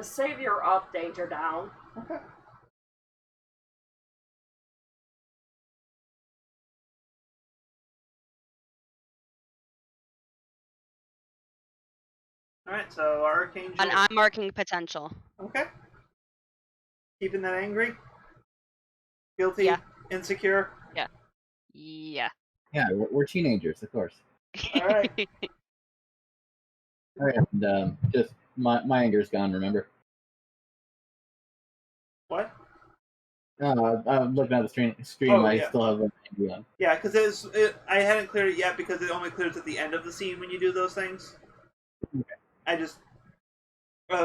Savior up, danger down. Okay. All right, so Archangel. And I'm marking potential. Okay. Keeping that angry, guilty, Yeah. insecure. Yeah. Yeah. Yeah, we're teenagers, of course. All right. All right, and just my anger's gone. Remember? What? I'm looking at the screen. Oh, I yeah. still have an anger on. Yeah, because I hadn't cleared it yet because it only clears at the end of the scene when you do those things. Okay. I just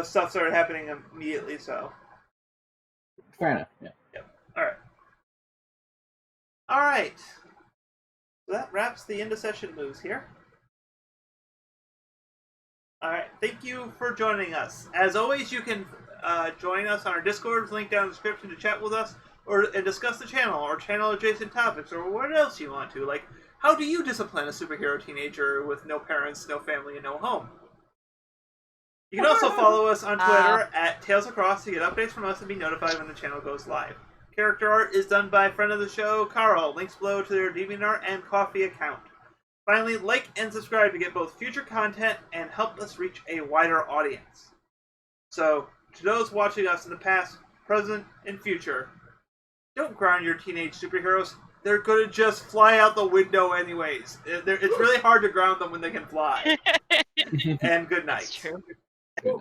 stuff started happening immediately, so. Fair enough. Yeah. All right. All right. So that wraps the end of session moves here. All right. Thank you for joining us. As always, you can join us on our Discord, link down in the description to chat with us and discuss the channel or channel adjacent topics or what else you want to. Like, how do you discipline a superhero teenager with no parents, no family, and no home? You can also follow us on Twitter at Tales Across to get updates from us and be notified when the channel goes live. Character art is done by friend of the show, Carl. Links below to their DeviantArt and Ko-fi account. Finally, like and subscribe to get both future content and help us reach a wider audience. So, to those watching us in the past, present, and future, don't ground your teenage superheroes. They're gonna just fly out the window anyways. It's really hard to ground them when they can fly. And good night. That's true. Good.